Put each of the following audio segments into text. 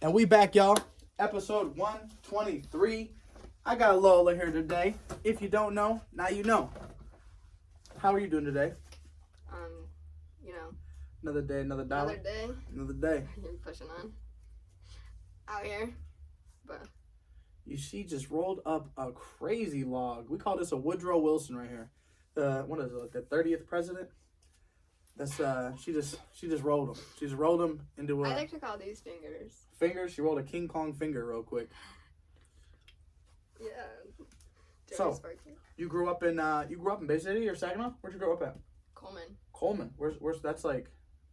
And we back, y'all. Episode 123. I got Lola here today. If you don't know, now you know. How are you doing today? You know. Another day, another dollar. Another day. You're pushing on. Out here. But. She just rolled up a crazy log. We call this a Woodrow Wilson right here. What is it, the 30th president? That's she just rolled him. She just rolled him into a. I like to call these fingers. Fingers. She rolled a King Kong finger real quick. Yeah. So you grew up in Bay City or Saginaw? Where'd you grow up at? Coleman. Where's that's like?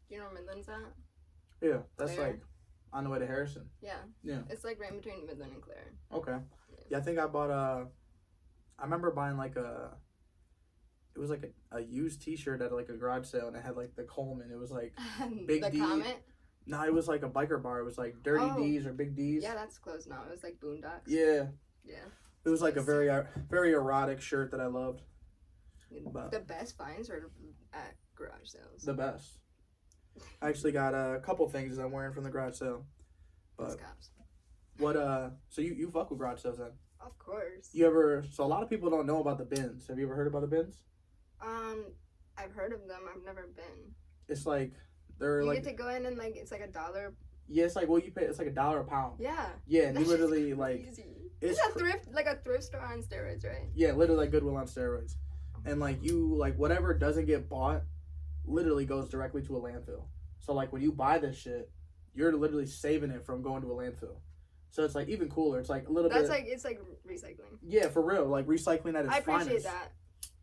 Do you know where Midland's at? Yeah, that's Claire. Like on the way to Harrison. Yeah. Yeah. It's like right between Midland and Claire. Okay. Yeah, I think I bought I remember buying like it was like a used T-shirt at like a garage sale, and it had like the Coleman. It was like Big the D. Comet? No, it was like a biker bar. It was like Dirty D's or Big D's. Yeah, that's closed now. It was like Boondocks. Yeah. Yeah. It was like a very erotic shirt that I loved. But the best finds are at garage sales. The best. I actually got a couple things that I'm wearing from the garage sale. But what so you fuck with garage sales then? Of course. So a lot of people don't know about the bins. Have you ever heard about the bins? I've heard of them. I've never been. It's like they're you get to go in and like it's like $1. Yeah, it's like you pay. It's like $1 a pound. Yeah. Yeah, and you literally like. It's a thrift store on steroids, right? Yeah, literally like Goodwill on steroids, and like whatever doesn't get bought, literally goes directly to a landfill. So like when you buy this shit, you're literally saving it from going to a landfill. So it's like even cooler. It's like a little bit. It's like recycling. Yeah, for real. Like recycling at its finest. I appreciate that.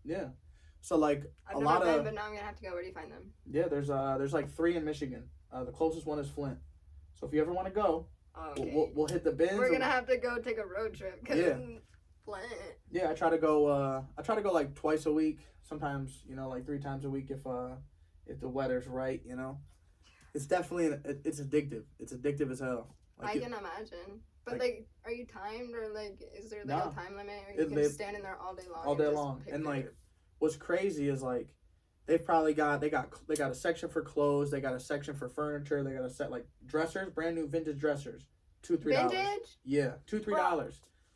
Yeah. So like I've never been, but now I'm gonna have to go. Where do you find them? Yeah, there's like 3 in Michigan. The closest one is Flint. So if you ever want to go, we'll hit the bins. We're gonna have to go take a road trip. Yeah. Flint. Yeah, I try to go like twice a week. Sometimes like 3 times a week if the weather's right. It's definitely it's addictive. It's addictive as hell. Like I can imagine. But like, are you timed or like is there like a time limit or you can stand in there all day long? All day long. And like what's crazy is like they got a section for clothes, they got a section for furniture, they got a set like dressers, brand new vintage dressers, $2-3. Vintage? Yeah, $2-3.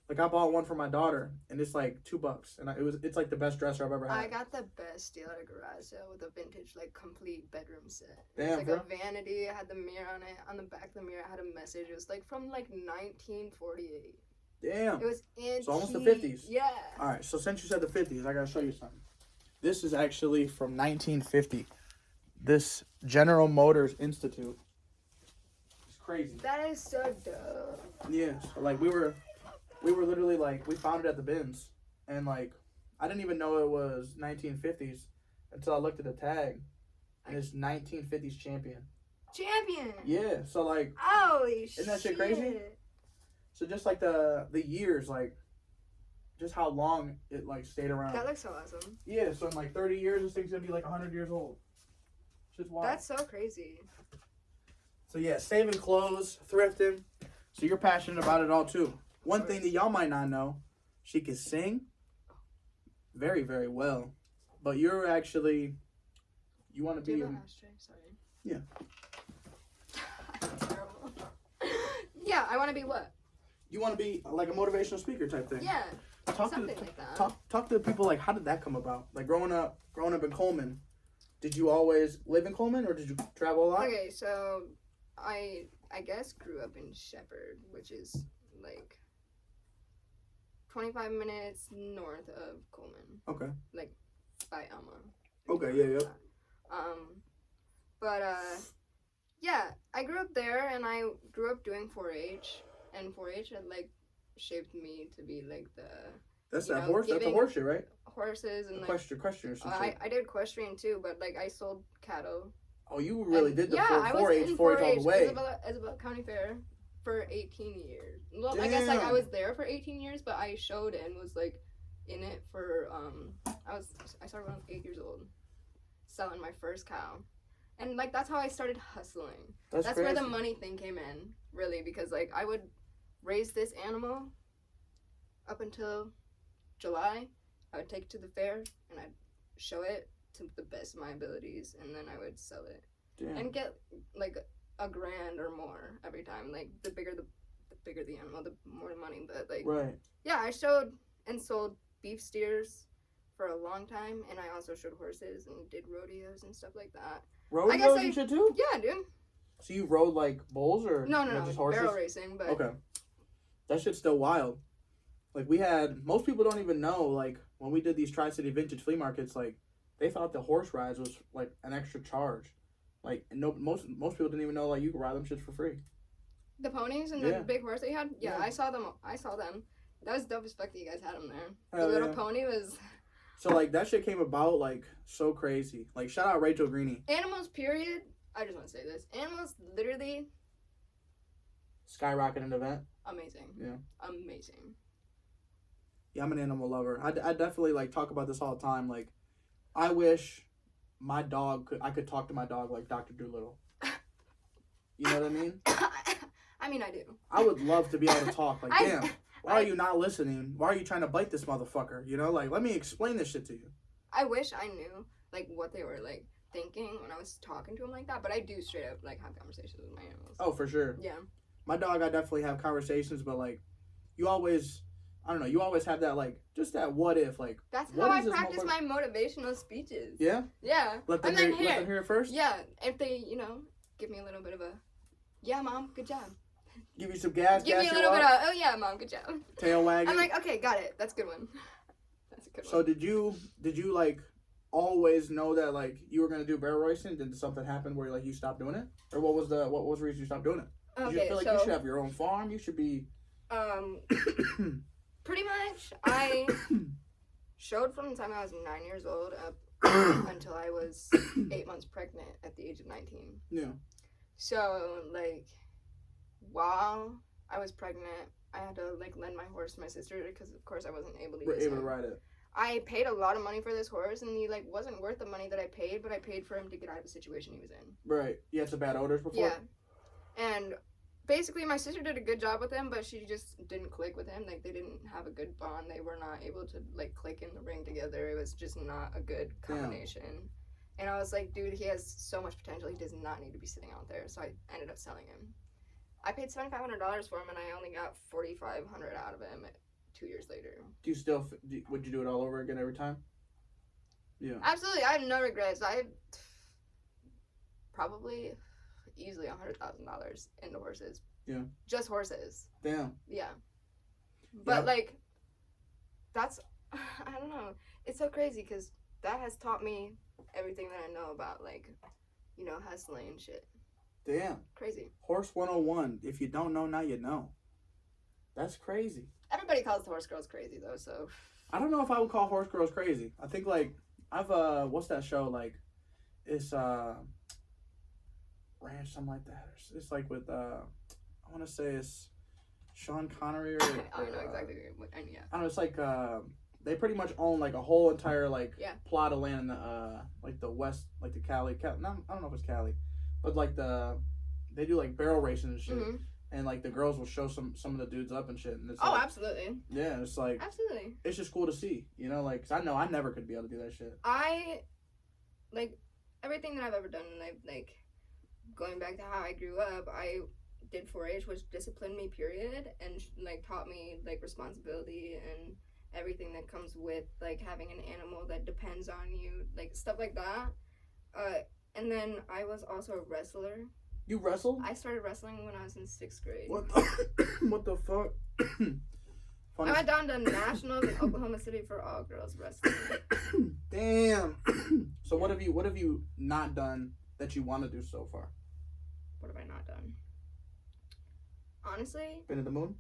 Like I bought one for my daughter, and it's like $2, and it's like the best dresser I've ever had. I got the best deal at a garage sale with a vintage like complete bedroom set. Damn, it's like a vanity. It had the mirror on it. On the back of the mirror, it had a message. It was like from like 1948. Damn. It was antique. So almost the 50s. Yeah. All right. So since you said the 50s, I gotta show you something. This is actually from 1950. This General Motors Institute. It's crazy. That is so dope. Yeah. So like we were literally like we found it at the bins, and like I didn't even know it was 1950s until I looked at the tag, and it's 1950s champion. Champion. Yeah. So like. Holy shit. Isn't that shit crazy? So just like the years, like just how long it like stayed around. That looks so awesome. Yeah. So in like 30 years, this thing's gonna be like 100 years old. Just wild. That's so crazy. So yeah, saving clothes, thrifting. So you're passionate about it all too. One thing that y'all might not know, she can sing very, very well. But you're actually, you want to be... Sorry. Yeah. That's terrible. Yeah, I want to be what? You want to be like a motivational speaker type thing. Yeah, something like that. Talk to people like, how did that come about? Like growing up in Coleman, did you always live in Coleman or did you travel a lot? Okay, so I guess grew up in Shepherd, which is like 25 minutes north of Coleman. Okay. Like by Elma. Okay, yeah. But yeah, I grew up there and I grew up doing 4-H, and 4-H had like shaped me to be like the. That's that horse. That's a horse shit, right? Horses and equestrian or something. I did equestrian too, but like I sold cattle. Oh, you really did the 4-H all the way. Isabella County Fair for 18 years. Well, Damn. I guess like I was there for 18 years, but I showed and was like in it for I started when I was 8 years old, selling my first cow, and like that's how I started hustling. That's where the money thing came in, really, because like I would raise this animal up until July. I would take it to the fair and I'd show it to the best of my abilities, and then I would sell it. Damn. And get like $1,000 or more every time. Like, the bigger the animal, the more money. But, like, Right. yeah, I showed and sold beef steers for a long time, and I also showed horses and did rodeos and stuff like that. Rodeos and shit too? Yeah, dude. So you rode like bulls or No, just horses? barrel racing, but okay. That shit's still wild. Like most people don't even know, like when we did these Tri-City Vintage flea markets, like they thought the horse rides was like an extra charge. Like most people didn't even know like you could ride them shits for free. The ponies and the big horse that you had? Yeah, I saw them. That was dope as fuck that you guys had them there. The little pony was... So, like, that shit came about, like, so crazy. Like, shout out Rachel Greeny. Animals, period. I just want to say this. Animals, literally... Skyrocketing event. Amazing. Yeah. Amazing. Yeah, I'm an animal lover. I definitely, like, talk about this all the time. Like, I wish I could talk to my dog like Dr. Dolittle. You know what I mean? I mean, I do. I would love to be able to talk. Like, damn, why are you not listening? Why are you trying to bite this motherfucker? You know, like, let me explain this shit to you. I wish I knew, like, what they were, like, thinking when I was talking to them like that. But I do straight up, like, have conversations with my animals. Oh, for sure. Yeah. My dog, I definitely have conversations, but, like, you always have that, like, just that what if, like. That's how I practice my motivational speeches. Yeah? Yeah. Let them hear it first? Yeah. If they, give me a little bit of a, yeah, Mom, good job. Give you some gas. Give me a little bit of, oh yeah, Mom, good job. Tail wagging. I'm like, okay, got it. That's a good one. That's a good one. So did you like always know that like you were gonna do barrel racing? Did something happen where like you stopped doing it, or what was the reason you stopped doing it? Did you feel like you should have your own farm? You should be. Pretty much, I showed from the time I was 9 years old up until I was 8 months pregnant at the age of 19. Yeah. So like, while I was pregnant, I had to like lend my horse to my sister because of course I wasn't able to use him. To ride it. I paid a lot of money for this horse, and he like wasn't worth the money that I paid, but I paid for him to get out of the situation he was in. Right. You had some bad odors before. Yeah. And basically, my sister did a good job with him, but she just didn't click with him. Like, they didn't have a good bond. They were not able to, like, click in the ring together. It was just not a good combination. Yeah. And I was like, dude, he has so much potential. He does not need to be sitting out there. So I ended up selling him. I paid $7,500 for him, and I only got $4,500 out of him 2 years later. Would you do it all over again every time? Yeah. Absolutely. I have no regrets. I probably... easily $100,000 into horses. Yeah. Just horses. Damn. Yeah. But like, that's, I don't know. It's so crazy because that has taught me everything that I know about like, hustling and shit. Damn. Crazy. Horse 101. If you don't know, now you know. That's crazy. Everybody calls the horse girls crazy though, so. I don't know if I would call horse girls crazy. I think like, what's that show like? It's, Ranch, something like that. It's like with I want to say it's Sean Connery or I don't know exactly what. Yeah. I don't know. It's like they pretty much own like a whole entire like plot of land in the like the west, like the Cali. I don't know if it's Cali, but like they do like barrel racing and shit, and like the girls will show some of the dudes up and shit. And it's absolutely. Yeah, it's like absolutely. It's just cool to see, like 'cause I know I never could be able to do that shit. I like everything that I've ever done in life, like. Going back to how I grew up, I did 4-H, which disciplined me, period, and like taught me like responsibility and everything that comes with like having an animal that depends on you, like stuff like that. And then I was also a wrestler. You wrestled? I started wrestling when I was in 6th grade. What the fuck? I went down to nationals in Oklahoma City for all girls wrestling. Damn. So what have you not done that you want to do so far? What have I not done? Honestly? Been to the moon?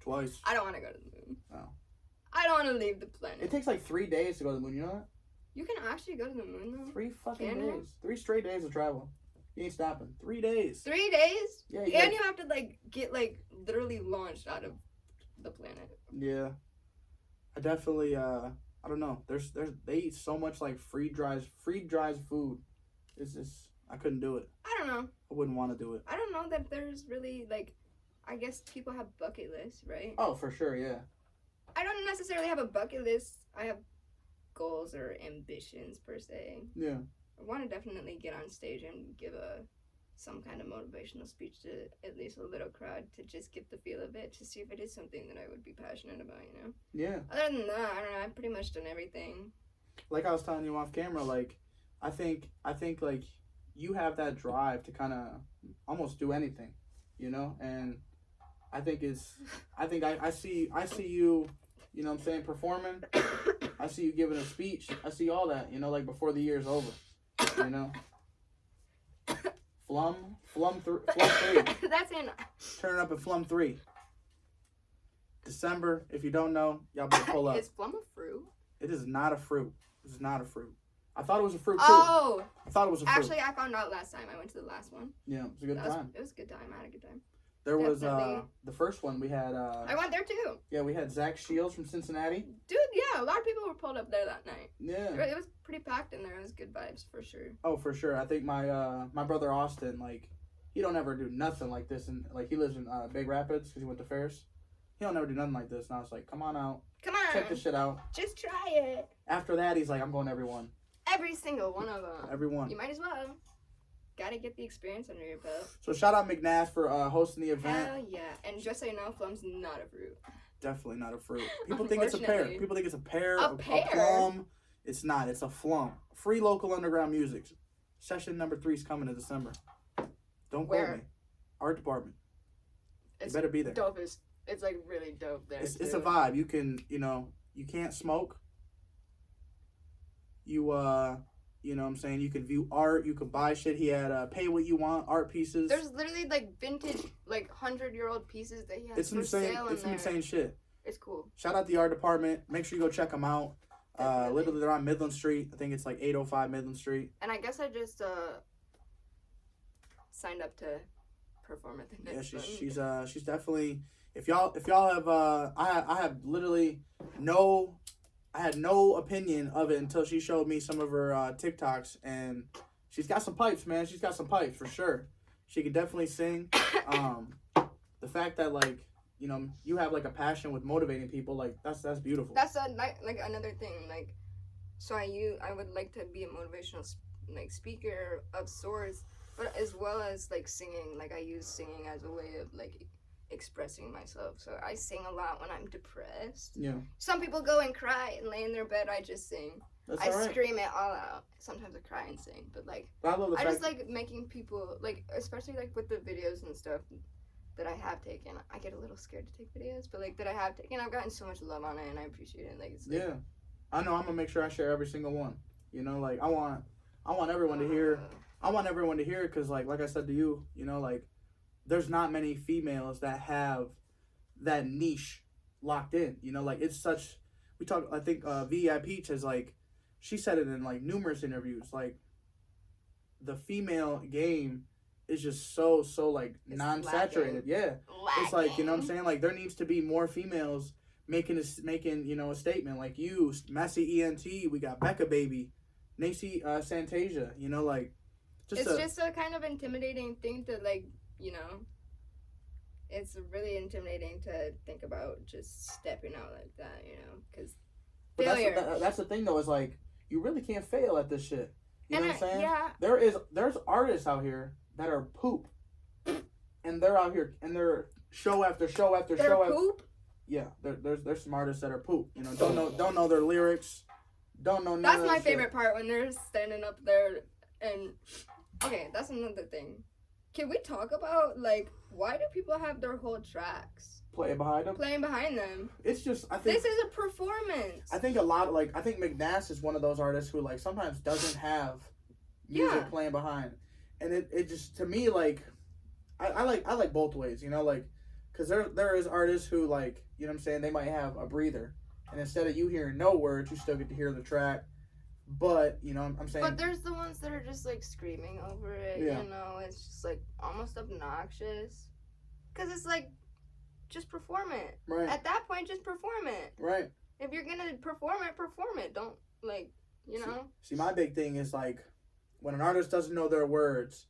Twice. I don't want to go to the moon. Oh. I don't want to leave the planet. It takes like 3 days to go to the moon, you know that? You can actually go to the moon though? 3 fucking days. 3 straight days of travel. You ain't stopping. 3 days. 3 days? Yeah. And you have to like get like literally launched out of the planet. Yeah. I definitely I don't know. They eat so much like free dries food. It's just I couldn't do it. I don't know. I wouldn't want to do it. I don't know that there's really like, I guess people have bucket lists, right? Oh, for sure, yeah. I don't necessarily have a bucket list. I have goals or ambitions per se. Yeah. I want to definitely get on stage and give a some kind of motivational speech to at least a little crowd to just get the feel of it, to see if it is something that I would be passionate about, you know? Yeah. Other than that, I don't know, I've pretty much done everything. Like I was telling you off camera, like, I think like, you have that drive to kind of almost do anything, you know? And I see you, you know what I'm saying, performing. I see you giving a speech. I see all that, you know, like before the year's over, you know? Flum 3. That's in. Turn up at Flum 3. December, if you don't know, y'all better pull up. Is Flum a fruit? It is not a fruit. It is not a fruit. I thought it was a fruit, too. Oh! I thought it was a fruit. Actually, I found out last time. I went to the last one. Yeah, it was a good time. It was a good time. I had a good time. There was, Definitely. the first one, we had, I went there, too. yeah, we had Zach Shields from Cincinnati. Dude, yeah, a lot of people were pulled up there that night. Yeah. It was pretty packed in there. It was good vibes, for sure. Oh, for sure. I think my brother Austin, like, he don't ever do nothing like this. And, like, he lives in Big Rapids because he went to Ferris. He don't ever do nothing like this. And I was like, come on out. Come on. Check this shit out. Just try it. After that, he's like, I'm going to every one. Every single one of them. Every one. You might as well. Gotta get the experience under your belt. So shout out McNass for hosting the event. Hell yeah. And just so you know, Flum's not a fruit. Definitely not a fruit. People think it's a pear. Unfortunately. People think it's a pear. A A pear? plum. It's not. It's a flum. Free local underground music. Session number 3 is coming in December. Don't quote Where? me. Art department. It's You better be there. dope. It's like really dope there. It's a vibe. You can, you know, you can't smoke. You know what I'm saying? You can view art. You can buy shit. He had pay what you want art pieces. There's literally like vintage, like 100-year-old pieces that he has It's for insane. sale in It's there. insane shit. It's cool. Shout out the art department. Make sure you go check them out. Definitely. Literally, they're on Midland Street. I think it's like 805 Midland Street. And I guess I just signed up to perform at the Yeah, next she's one. she's definitely. If y'all have I have literally no. I had no opinion of it until she showed me some of her TikToks, and she's got some pipes, man. She's got some pipes for sure. She could definitely sing. The fact that, like, you know, you have like a passion with motivating people, like that's beautiful. That's like another thing. Like, so I would like to be a motivational like speaker of sorts, but as well as like singing. Like I use singing as a way of like expressing myself. So I sing a lot when I'm depressed. Yeah. Some people go and cry and lay in their bed. I just sing. That's I all right. scream it all out. Sometimes I cry and sing, but like But I love the I fact. just like making people like, especially like with the videos and stuff that I have taken. I get a little scared to take videos, but like that I have taken, I've gotten so much love on it, and I appreciate it. Like it's like, Yeah, I know. I'm gonna make sure I share every single one. You know, like I want everyone to hear. I want everyone to hear it because, like I said to you, you know, like there's not many females that have that niche locked in. You know, like it's such. We talk. I think VI Peach has like, she said it in like numerous interviews. Like the female game is just so like It's non-saturated. lacking. Yeah, it's like, you know what I'm saying. Like there needs to be more females making you know a statement. Like you, Massey ENT. We got Becca Baby, Nacy Santasia. You know, like It's just a kind of intimidating thing to like, you know. It's really intimidating to think about just stepping out like that, you know, because failure. That's the thing though, is like you really can't fail at this shit. You know what I'm saying? Yeah. There's artists out here that are poop, and they're out here and they're show after show after They're show. poop? Yeah, there's some artists that are poop. You know, don't know their lyrics, don't know. None That's of my that favorite part, when they're standing up there and okay, that's another thing. Can we talk about like why do people have their whole tracks shit. Play behind them. playing behind them? It's just I think This is a performance. I think a lot like I think McNass is one of those artists who like sometimes doesn't have music Yeah. playing behind, and it just to me like I like both ways, you know, like because there is artists who like, you know what I'm saying, they might have a breather, and instead of you hearing no words, you still get to hear the track, but you know what I'm saying. But there's the ones that are just like screaming over it, Yeah. you know, it's just like almost obnoxious. Because it's like, just perform it. Right. At that point, just perform it. Right. If you're gonna perform it. Don't, like, you know? See, my big thing is like when an artist doesn't know their words,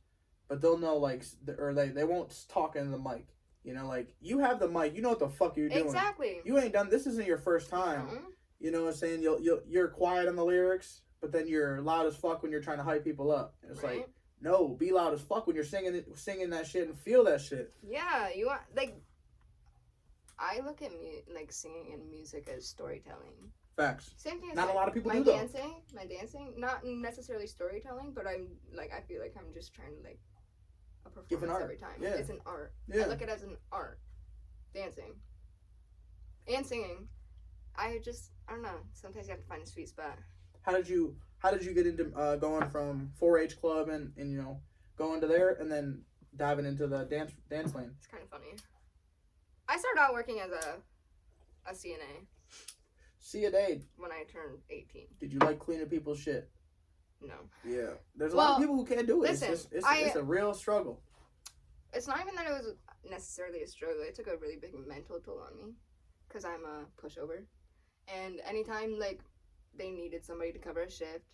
but they'll know like, or they won't talk into the mic. You know, like you have the mic, you know what the fuck you're doing. Exactly. You ain't done. This isn't your first time. Mhm. You know what I'm saying? You're quiet on the lyrics, but then you're loud as fuck when you're trying to hype people up. It's Right. like, No, be loud as fuck when you're singing that shit and feel that shit. Yeah, you want like. I look at like singing and music as storytelling. Facts. Same thing as not a lot of people my do though. My dancing, not necessarily storytelling, but I'm like I feel like I'm just trying to like a performance every time. Yeah. It's an art. Yeah. I look at it as an art. Dancing and singing. I don't know. Sometimes you have to find a sweet spot. How did you get into going from 4-H club and you know going to there and then diving into the dance lane? It's kind of funny. I started out working as a CNA. CNA. When I turned 18. Did you like cleaning people's shit? No. Yeah. There's a lot of people who can't do it. Listen, it's a real struggle. It's not even that it was necessarily a struggle. It took a really big mental toll on me because I'm a pushover. And anytime, like, they needed somebody to cover a shift,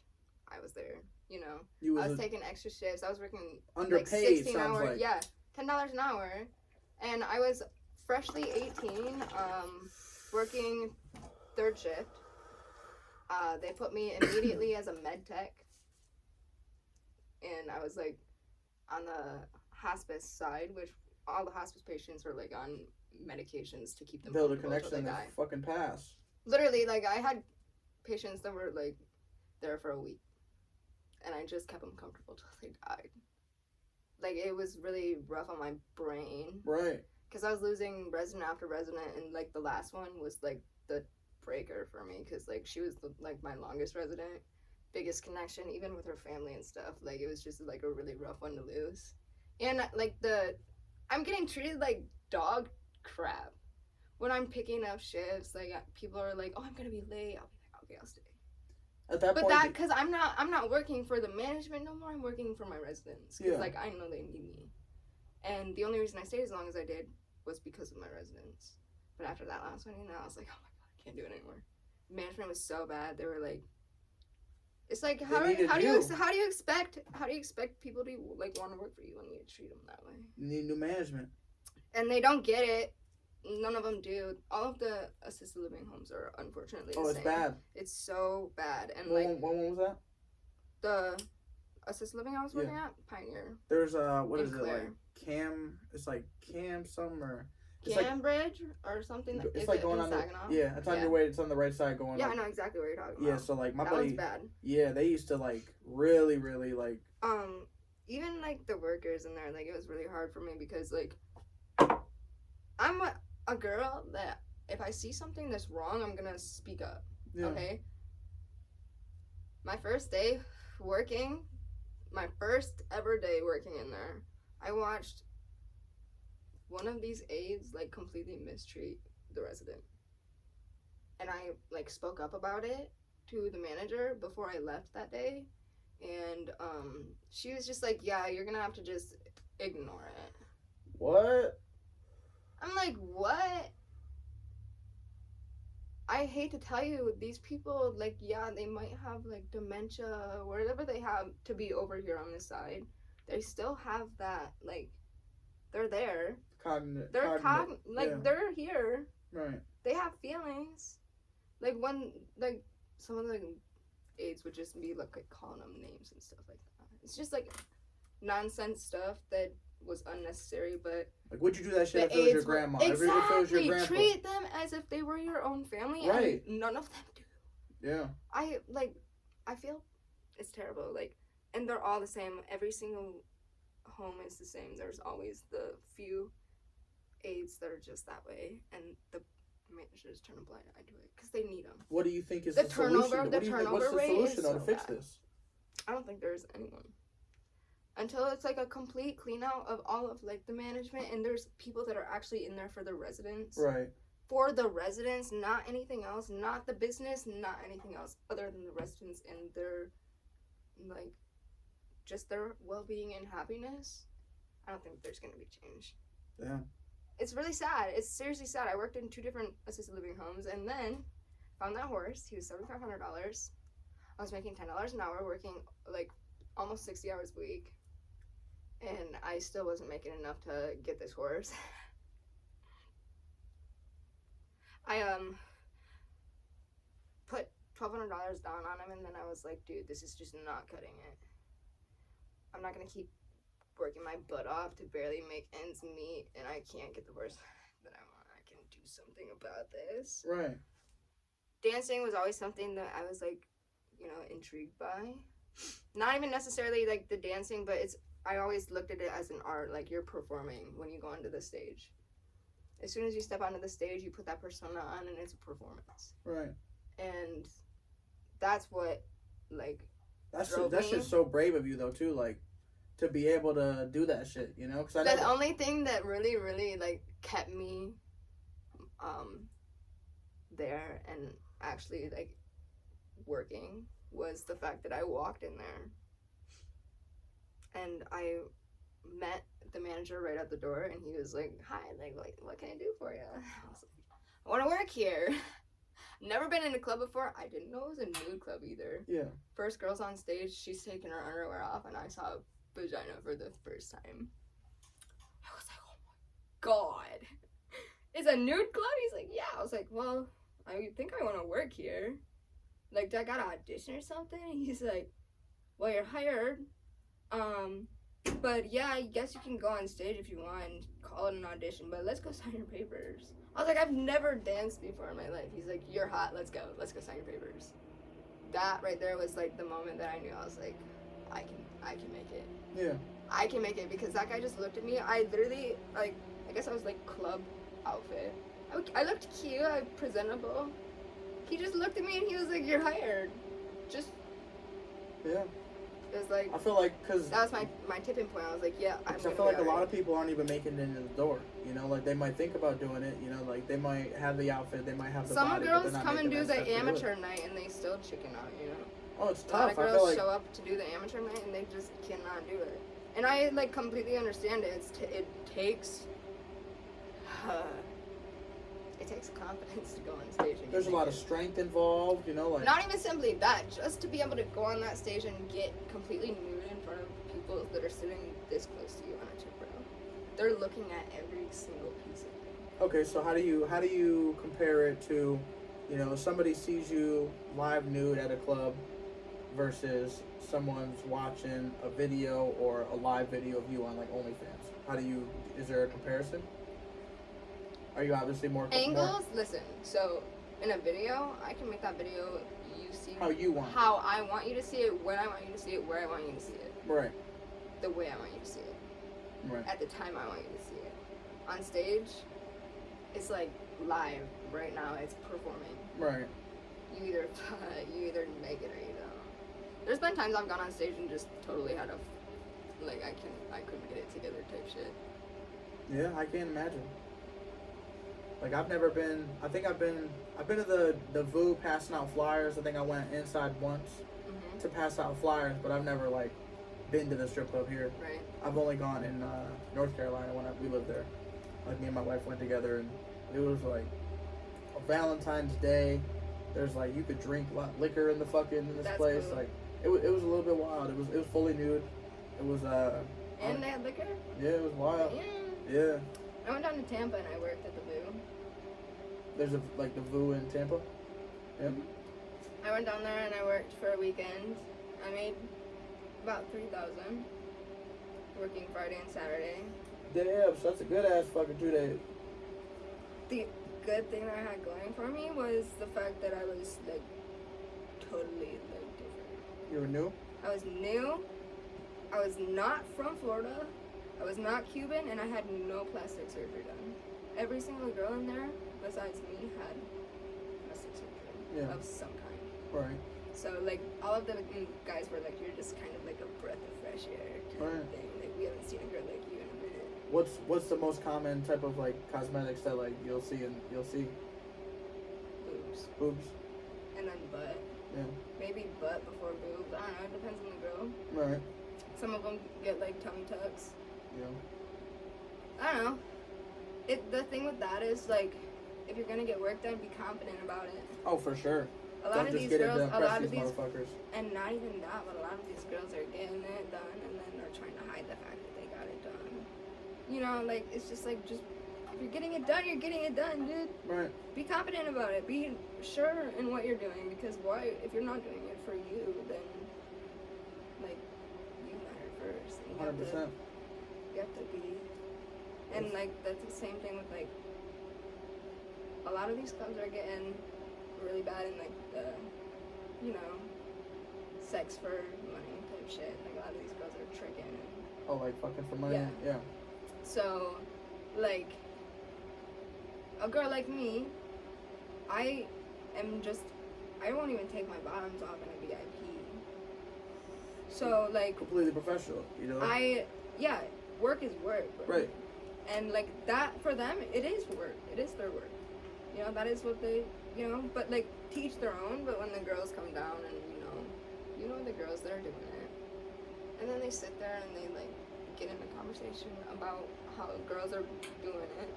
I was there, you know. I was taking extra shifts. I was working, underpaid, like, 16 sounds hours. like. Yeah, $10 an hour. And I was freshly 18, working third shift. They put me immediately as a med tech. And I was, like, on the hospice side, which all the hospice patients are, like, on medications to keep them build a connection and fucking pass. Literally, like, I had patients that were, like, there for a week. And I just kept them comfortable till they died. Like, it was really rough on my brain. Right. Because I was losing resident after resident, and, like, the last one was, like, the breaker for me. Because, like, she was, like, my longest resident. Biggest connection, even with her family and stuff. Like, it was just, like, a really rough one to lose. And, like, I'm getting treated like dog crap. When I'm picking up shifts, like, people are like, oh, I'm gonna be late. I'll be like, okay, I'll stay. At that point, because I'm not working for the management no more. I'm working for my residents. Because, like, I know they need me. And the only reason I stayed as long as I did was because of my residents. But after that last one, you know, I was like, oh my god, I can't do it anymore. Management was so bad. They were like, it's like, how do you expect people to, like, want to work for you when you treat them that way? You need new management. And they don't get it. None of them do. All of the assisted living homes are unfortunately the same. Oh, it's bad. It's so bad. And when was that? The assisted living I was working at, Pioneer. There's what is it like? It's like Cam somewhere. Cambridge or something. It's like going on Saginaw? it's on your way. It's on the right side going. Yeah, I know exactly what you're talking about. Yeah, so like my that buddy. One's bad. Yeah, they used to like really like. Even like the workers in there, like it was really hard for me because like I'm a girl that if I see something that's wrong, I'm gonna speak up. Yeah. Okay. My first day working, my first ever day working in there, I watched one of these aides like completely mistreat the resident. And I like spoke up about it to the manager before I left that day. And she was just like, yeah, you're gonna have to just ignore it. What? I'm like, what? I hate to tell you, these people, like, yeah, they might have, like, dementia or whatever they have to be over here on this side. They still have that, like, they're there. They're here. Right. They have feelings. Like, when, like, some of the aides would just be, like calling them names and stuff like that. It's just, like, nonsense stuff that was unnecessary, but like, would you do that shit if it was your grandma? Exactly. If it was your grandpa? Treat them as if they were your own family, right? And none of them do. Yeah. I feel it's terrible. Like, and they're all the same. Every single home is the same. There's always the few aides that are just that way, and the managers turn a blind eye to it because they need them. What do you think is the solution? The turnover rate is so to fix this? I don't think there's anyone. Until it's like a complete clean out of all of like the management and there's people that are actually in there for the residents. Right. For the residents, not anything else, not the business, not anything else other than the residents and their like just their well-being and happiness. I don't think there's gonna be change. Yeah. It's really sad. It's seriously sad. I worked in 2 different assisted living homes and then found that horse. He was $7,500. I was making $10 an hour working like almost 60 hours a week. And I still wasn't making enough to get this horse. I put $1,200 down on him, and then I was like, dude, this is just not cutting it. I'm not gonna keep working my butt off to barely make ends meet, and I can't get the horse that I want. I can do something about this. Right. Dancing was always something that I was like, you know, intrigued by. Not even necessarily like the dancing, but I always looked at it as an art. Like, you're performing when you go onto the stage. As soon as you step onto the stage, you put that persona on, and it's a performance. Right. And that's what, like, that's just so brave of you though too, like, to be able to do that shit, you know? Cause the only thing that really, really like kept me, there and actually like working was the fact that I walked in there, and I met the manager right at the door, and he was like, "Hi, like what can I do for you?" I was like, "I want to work here." Never been in a club before. I didn't know it was a nude club either. Yeah. First girl's on stage, she's taking her underwear off, and I saw a vagina for the first time. I was like, oh my god. It's a nude club? He's like, yeah. I was like, well, I think I want to work here. Like, do I got to audition or something? He's like, well, you're hired. But yeah, I guess you can go on stage if you want and call it an audition, but let's go sign your papers. I was like, I've never danced before in my life. He's like, you're hot, let's go sign your papers. That right there was like the moment that I knew. I was like, I can make it. Yeah. I can make it, because that guy just looked at me. I literally, like, I guess I was like club outfit. I looked cute, I presentable. He just looked at me and he was like, you're hired. Just. Yeah. It was like, I feel like, cause that was my tipping point. I was like, yeah, I feel like a lot of people aren't even making it into the door. You know, like, they might think about doing it. You know, like, they might have the outfit, they might have the some body. girls but they're not come and making do that step the to do amateur it. night and they still chicken out, you know. Oh, it's A lot tough. of I feel girls like show up to do the amateur night and they just cannot do it. And I like completely understand it. It takes it takes confidence to go on stage. And there's a lot of strength involved. You know, like, not even simply that, just to be able to go on that stage and get completely nude in front of people that are sitting this close to you on a chip row. They're looking at every single piece of you. Okay, so how do you compare it to, you know, somebody sees you live nude at a club versus someone's watching a video or a live video of you on like OnlyFans? Is there a comparison? Are you obviously more angles? Listen, so in a video, I can make that video you see how you want, how I want you to see it, when I want you to see it, where I want you to see it. Right. The way I want you to see it. Right. At the time I want you to see it. On stage, it's like live. Right now, it's performing. Right. You either make it or you don't. There's been times I've gone on stage and just totally had a, like, I couldn't get it together type shit. Yeah, I can't imagine. Like, I've never been. I've been to the VU passing out flyers. I think I went inside once to pass out flyers, but I've never like been to the strip club here. Right. I've only gone in North Carolina when we lived there. Like, me and my wife went together, and it was like a Valentine's Day. There's like, you could drink liquor in this That's place. cool. Like, it was a little bit wild. It was fully nude. It was And they had liquor? Yeah, it was wild. Yeah. Yeah. I went down to Tampa and I worked at the VU. There's the VU in Tampa. Yeah. I went down there and I worked for a weekend. I made about $3,000 working Friday and Saturday. Damn, so that's a good ass fucking 2 days. The good thing that I had going for me was the fact that I was like totally like different. You were new? I was new. I was not from Florida. I was not Cuban, and I had no plastic surgery done. Every single girl in there, besides me, had plastic surgery of some kind. Right. So, like, all of the guys were like, you're just kind of like a breath of fresh air kind of thing. Like, we haven't seen a girl like you in a minute. What's the most common type of like cosmetics that like you'll see? Boobs. And then butt. Yeah. Maybe butt before boobs. I don't know. It depends on the girl. Right. Some of them get like tummy tucks. Yeah. I don't know. The thing with that is like, if you're gonna get work done, be confident about it. Oh, for sure. A lot of these girls, motherfuckers. And not even that, but a lot of these girls are getting it done, and then they're trying to hide the fact that they got it done. You know, like, it's just like, if you're getting it done, you're getting it done, dude. Right. Be confident about it. Be sure in what you're doing, because if you're not doing it for you, then, like, you matter first. And 100%. You have to be, and like that's the same thing with like a lot of these clubs are getting really bad in like the, you know, sex for money type shit. Like a lot of these girls are tricking. And, oh, like fucking for money. Yeah. So, like, a girl like me, I won't even take my bottoms off in a VIP. So, like... completely professional, you know? Work is work. Bro. Right. And, like, that, for them, it is work. It is their work. You know, that is what they, you know, but, like, teach their own, but when the girls come down and, you know the girls, they're doing it. And then they sit there and they, like, get in a conversation about how girls are doing it.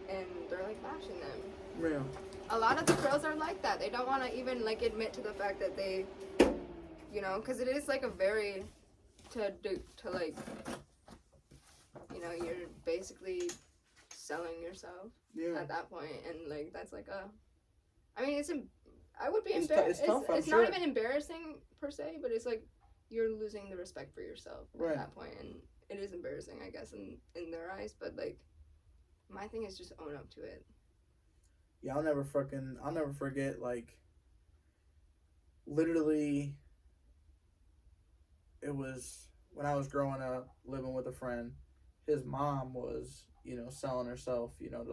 And they're, like, bashing them. Real. A lot of the girls are like that. They don't want to even, like, admit to the fact that they, you know, because it is, like, a very, to like, you know, you're basically selling yourself at that point. And, like, that's, like, I mean, I would be embarrassed. It's not even embarrassing, per se, but it's, like, you're losing the respect for yourself at that point. And it is embarrassing, I guess, in their eyes. But, like, my thing is just own up to it. Yeah, I'll never forget, like, literally, it was when I was growing up, living with a friend, his mom was, you know, selling herself, you know,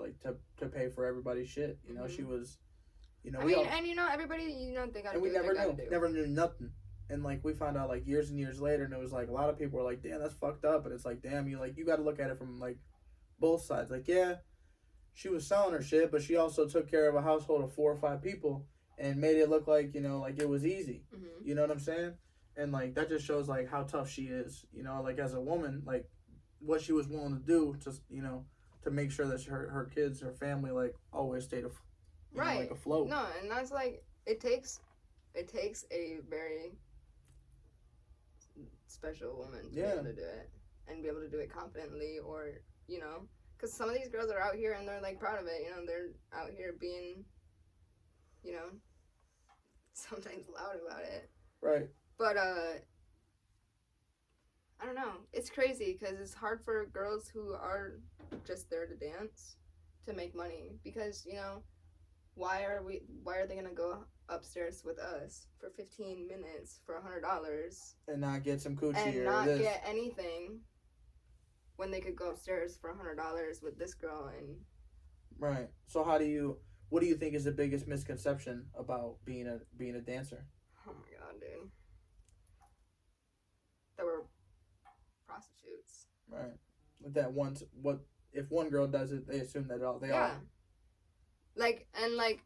to pay for everybody's shit. You know, she was, you know, and you know, everybody, you know, they gotta do what they gotta do. Never knew nothing. And, like, we found out, like, years and years later, and it was, like, a lot of people were like, damn, that's fucked up. And it's like, damn, you gotta look at it from, like, both sides. Like, yeah, she was selling her shit, but she also took care of a household of 4 or 5 people and made it look like, you know, like it was easy. Mm-hmm. You know what I'm saying? And, like, that just shows, like, how tough she is. You know, like, as a woman, like, what she was willing to do to, you know, to make sure that her kids, her family, like, always stayed like, afloat. No, and that's, like, it takes a very special woman to be able to do it. And be able to do it confidently, or, you know, because some of these girls are out here and they're, like, proud of it, you know, they're out here being, you know, sometimes loud about it. Right. But, I don't know, it's crazy, because it's hard for girls who are just there to dance to make money, because, you know, why are they gonna go upstairs with us for 15 minutes for $100 and not get some coochie and or not this. Get anything when they could go upstairs for $100 with this girl? And right. So what do you think is the biggest misconception about being a dancer? Oh my god, dude, that we're prostitutes. Right. What if one girl does it, they assume that they are. Like, and, like,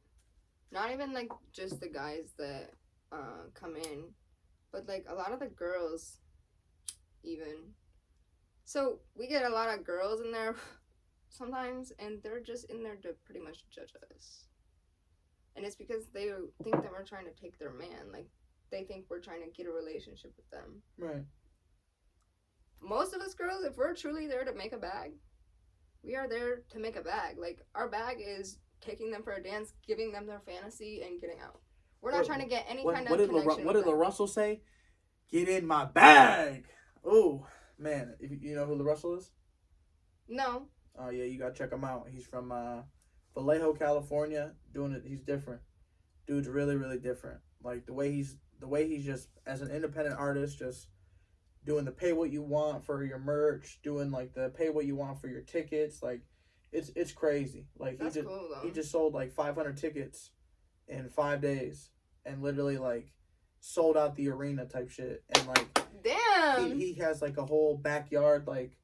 not even, like, just the guys that come in, but, like, a lot of the girls, even. So, we get a lot of girls in there sometimes, and they're just in there to pretty much judge us. And it's because they think that we're trying to take their man. Like, they think we're trying to get a relationship with them. Right. Most of us girls, if we're truly there to make a bag, we are there to make a bag. Like, our bag is taking them for a dance, giving them their fantasy, and getting out. We're not trying to get any kind of connection. What did La Russell say? Get in my bag. Oh, man. You know who La Russell is? No. Oh, yeah, you got to check him out. He's from Vallejo, California. Doing it. He's different. Dude's really, really different. Like, the way he's just, as an independent artist, just doing the pay what you want for your merch, doing, like, the pay what you want for your tickets. Like, it's crazy. Like, That's cool, though. He just sold, like, 500 tickets in 5 days and literally, like, sold out the arena type shit. And, like, damn, he has, like, a whole backyard, like,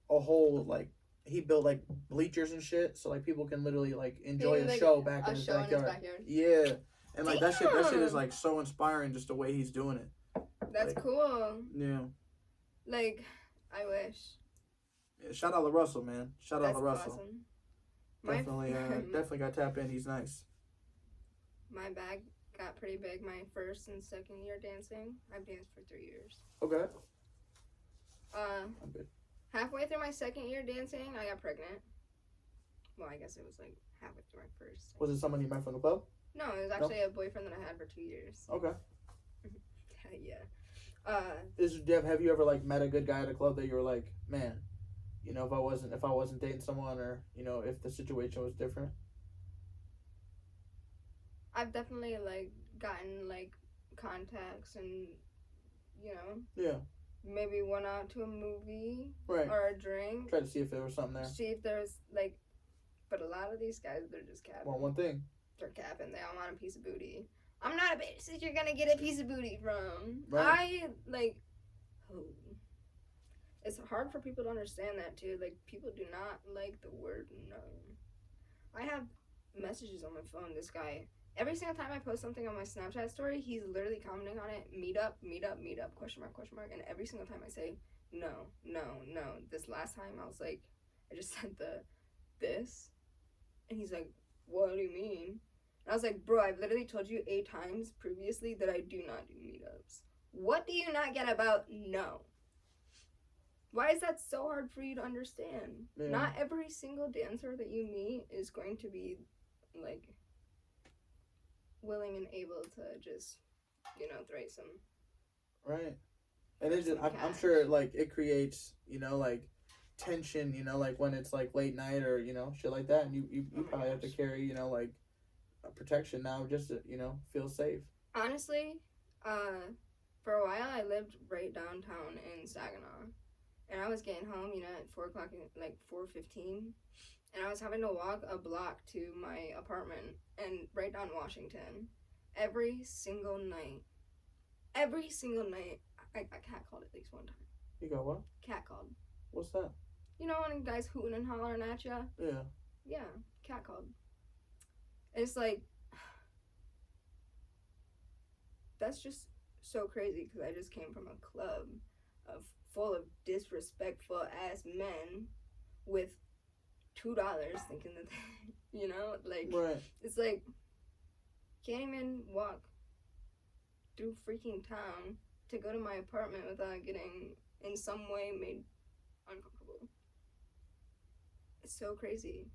a whole, like, he built, like, bleachers and shit, so, like, people can literally, like, enjoy a show back in his backyard. Yeah. And, like, that shit is, like, so inspiring, just the way he's doing it. That's like, cool. Yeah. Like, I wish. Yeah, shout out to Russell, man. Shout out to Russell. Awesome. Definitely got tapped in. He's nice. My bag got pretty big my first and second year dancing. I've danced for 3 years. Okay. I'm good. Halfway through my second year dancing, I got pregnant. Well, I guess it was like halfway through my first. Was it someone you met from the club? No, it was actually a boyfriend that I had for 2 years. Okay. Yeah. Have you ever like met a good guy at a club that you were like, man, you know, if I wasn't dating someone, or you know, if the situation was different? I've definitely like gotten like contacts and Yeah. maybe went out to a movie Right. or a drink. Try to see if there was something there. See if there's like, but a lot of these guys, they're just capping. Well, one thing. They're capping. They all want a piece of booty. I'm not a bitch that you're gonna get a piece of booty from. Right. It's hard for people to understand that too. Like, people do not like the word no. I have messages on my phone. This guy, every single time I post something on my Snapchat story, he's literally commenting on it. Meet up, question mark. And every single time I say no. This last time I was like, I just sent this, and he's like, what do you mean? And I was like, bro, I've literally told you 8 times previously that I do not do meetups. What do you not get about no? Why is that so hard for you to understand? Yeah. Not every single dancer that you meet is going to be, like, willing and able to just, threesome. Right. And it's just, I'm sure, like, it creates, like, tension, like, when it's, like, late night or, shit like that. And you probably have to carry, like, a protection now just to, feel safe. Honestly, for a while, I lived right downtown in Saginaw. And I was getting home, at 4 o'clock, like 4:15. And I was having to walk a block to my apartment and right down Washington. Every single night, I catcalled at least one time. You got what? Catcalled. What's that? You know when guys hooting and hollering at you? Yeah. Yeah, catcalled. It's like, that's just so crazy because I just came from a club full of disrespectful ass men with $2 thinking that, right. It's like, can't even walk through freaking town to go to my apartment without getting in some way made uncomfortable. It's so crazy.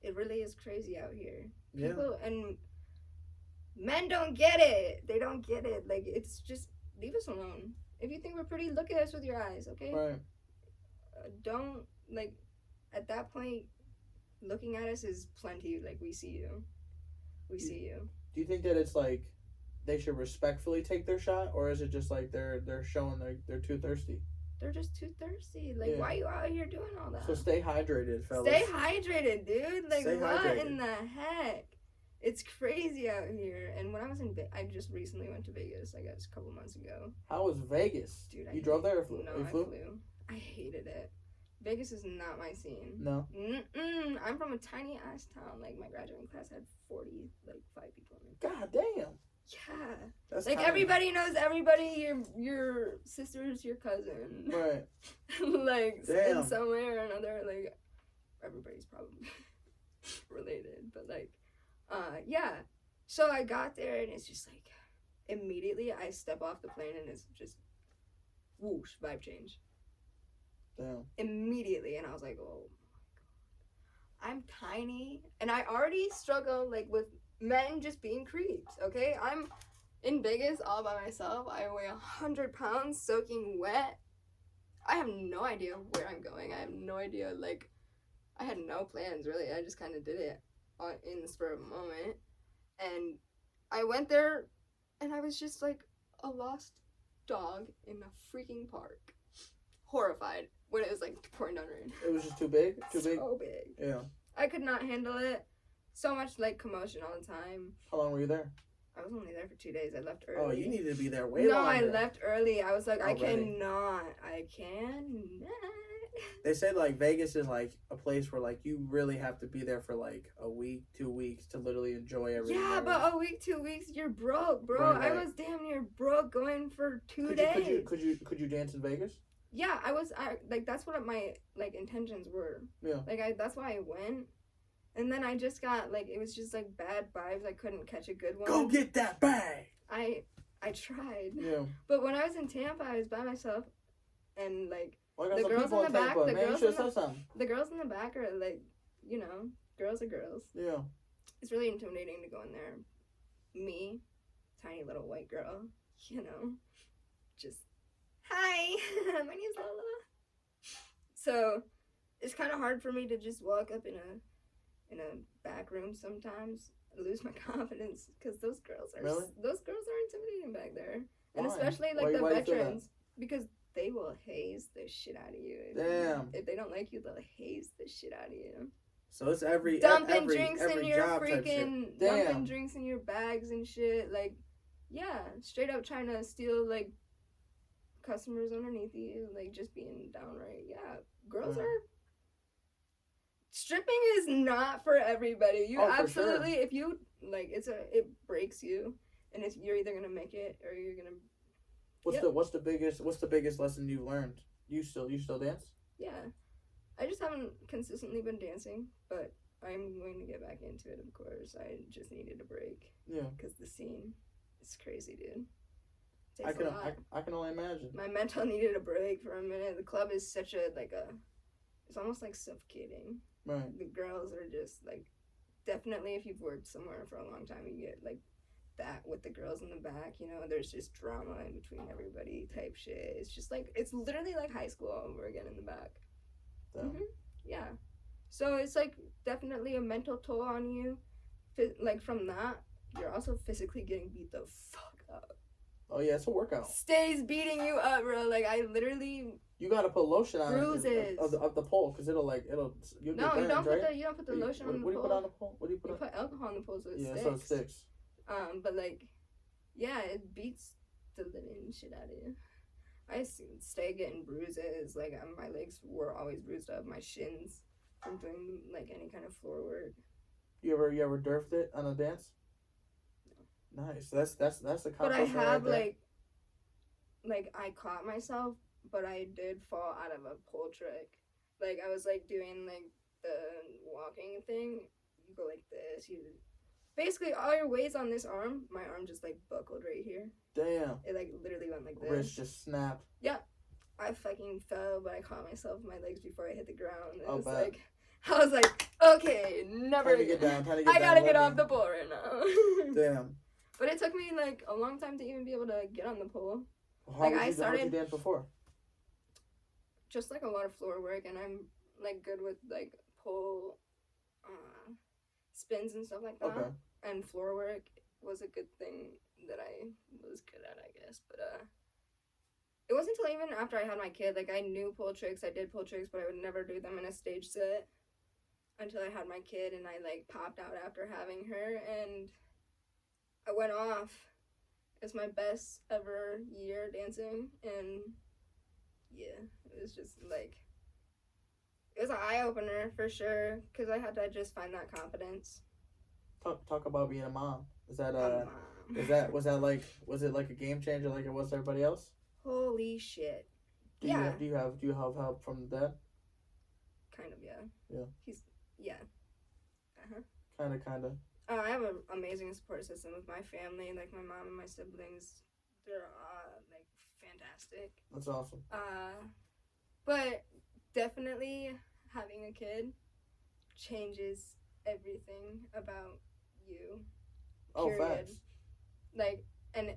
It really is crazy out here. People and men don't get it. They don't get it. Like, it's just, leave us alone. If you think we're pretty, look at us with your eyes, okay? Right. Don't, like, at that point, looking at us is plenty. Like, we see you. See you. Do you think that it's, like, they should respectfully take their shot? Or is it just, like, they're showing they're too thirsty? They're just too thirsty. Like, why are you out here doing all that? So stay hydrated, fellas. Stay hydrated, dude. Like, stay what hydrated. In the heck? It's crazy out here. And when I was I just recently went to Vegas, I guess, a couple months ago. How was Vegas? Dude, you drove there or flew? No, you flew? I flew. I hated it. Vegas is not my scene. No? I'm from a tiny ass town. Like, my graduating class had 5 people in it. God damn. Yeah. That's like, tiny. Everybody knows everybody. Your sister's your cousin. Right. Like, damn. in some way or another, like, everybody's probably related. But, like, yeah. So I got there, and it's just, like, immediately I step off the plane, and it's just, whoosh, vibe change. Damn. Immediately, and I was like, oh my god, I'm tiny, and I already struggle, like, with men just being creeps, okay? I'm in Vegas all by myself. I weigh 100 pounds, soaking wet. I have no idea where I'm going. I have no idea, like, I had no plans, really. I just kind of did it in the spur of a moment, and I went there, and I was just, like, a lost dog in a freaking park. Horrified when it was, like, pouring down rain. It was just too big? So big. Yeah. I could not handle it. So much, like, commotion all the time. How long were you there? I was only there for 2 days. I left early. Oh, you needed to be there way longer. longer. No, I left early. I was like, I really? cannot. They say, like, Vegas is, like, a place where, like, you really have to be there for, like, a week, 2 weeks to literally enjoy everything. Yeah, but a week, 2 weeks, you're broke, bro. Right. I was damn near broke going for 2 days. Could you dance in Vegas? Yeah, like, that's what my, like, intentions were. Yeah. Like, that's why I went. And then I just got, like, it was just, like, bad vibes. I couldn't catch a good one. Go get that bag! I tried. Yeah. But when I was in Tampa, I was by myself. And, like, well, the girls in the back, the girls in the back are, like, girls are girls. Yeah. It's really intimidating to go in there. Me, tiny little white girl, just, hi, my name's Lola. So it's kind of hard for me to just walk up in a back room sometimes and lose my confidence because those girls are intimidating back there. And Why? especially like the veterans, because they will haze the shit out of you. If they don't like you, they'll haze the shit out of you. So it's every dumping drinks every in your job type shit. freaking dumping drinks in your bags and shit. Like, yeah, straight up trying to steal like customers underneath you, like just being downright. Yeah, girls are. Stripping is not for everybody. You absolutely, if you like, it breaks you, and it's you're either gonna make it or you're gonna. What's the biggest lesson you've learned? You still dance? Yeah, I just haven't consistently been dancing, but I'm going to get back into it. Of course, I just needed a break. Yeah, because the scene is crazy, dude. I can only imagine. My mental needed a break for a minute. The club is such a it's almost like suffocating. Right. The girls are just like, definitely if you've worked somewhere for a long time, you get like that with the girls in the back, you know, there's just drama in between everybody type shit. It's just like, it's literally like high school all over again in the back. Mm-hmm. Yeah. So it's like definitely a mental toll on you. Like from that, you're also physically getting beat the fuck up. Oh yeah, it's a workout. Stays beating you up, bro. Like I literally. You gotta put lotion on bruises of the pole, because it'll. You don't put the lotion on the pole. What do you put on the pole? What do you put? You put alcohol on the pole so it sticks. Yeah, so it sticks. But like, yeah, it beats the living shit out of you. I stay getting bruises. Like my legs were always bruised up. My shins from doing like any kind of floor work. You ever derfed it on a dance? No. Nice. That's a compliment. But I have like I caught myself, but I did fall out of a pole trick. Like I was like doing like the walking thing. You go like this. You basically all your weight's on this arm. My arm just like buckled right here. Damn. It like literally went like this. Wrist just snapped. Yeah. I fucking fell, but I caught myself in my legs before I hit the ground. It was like, I was like, okay, never again. I gotta get off the pole right now. Damn. But it took me like a long time to even be able to get on the pole. How did you dance before? Just like a lot of floor work, and I'm like good with like pole spins and stuff like that. Okay. And floor work was a good thing that I was good at, I guess. But it wasn't until even after I had my kid, like I knew pole tricks, I did pole tricks, but I would never do them in a stage set until I had my kid, and I like popped out after having her, and I went off. It's my best ever year dancing, and yeah, it was just like, it was an eye-opener for sure, because I had to just find that confidence. Talk about being a mom. Was it like a game changer like it was for everybody else? Holy shit. Do you have help from the dad? Kind of, yeah. Yeah. Yeah. Kinda. I have an amazing support system with my family, like my mom and my siblings. They're like fantastic. That's awesome. But definitely having a kid changes everything about you. Period. Oh, facts. Like, and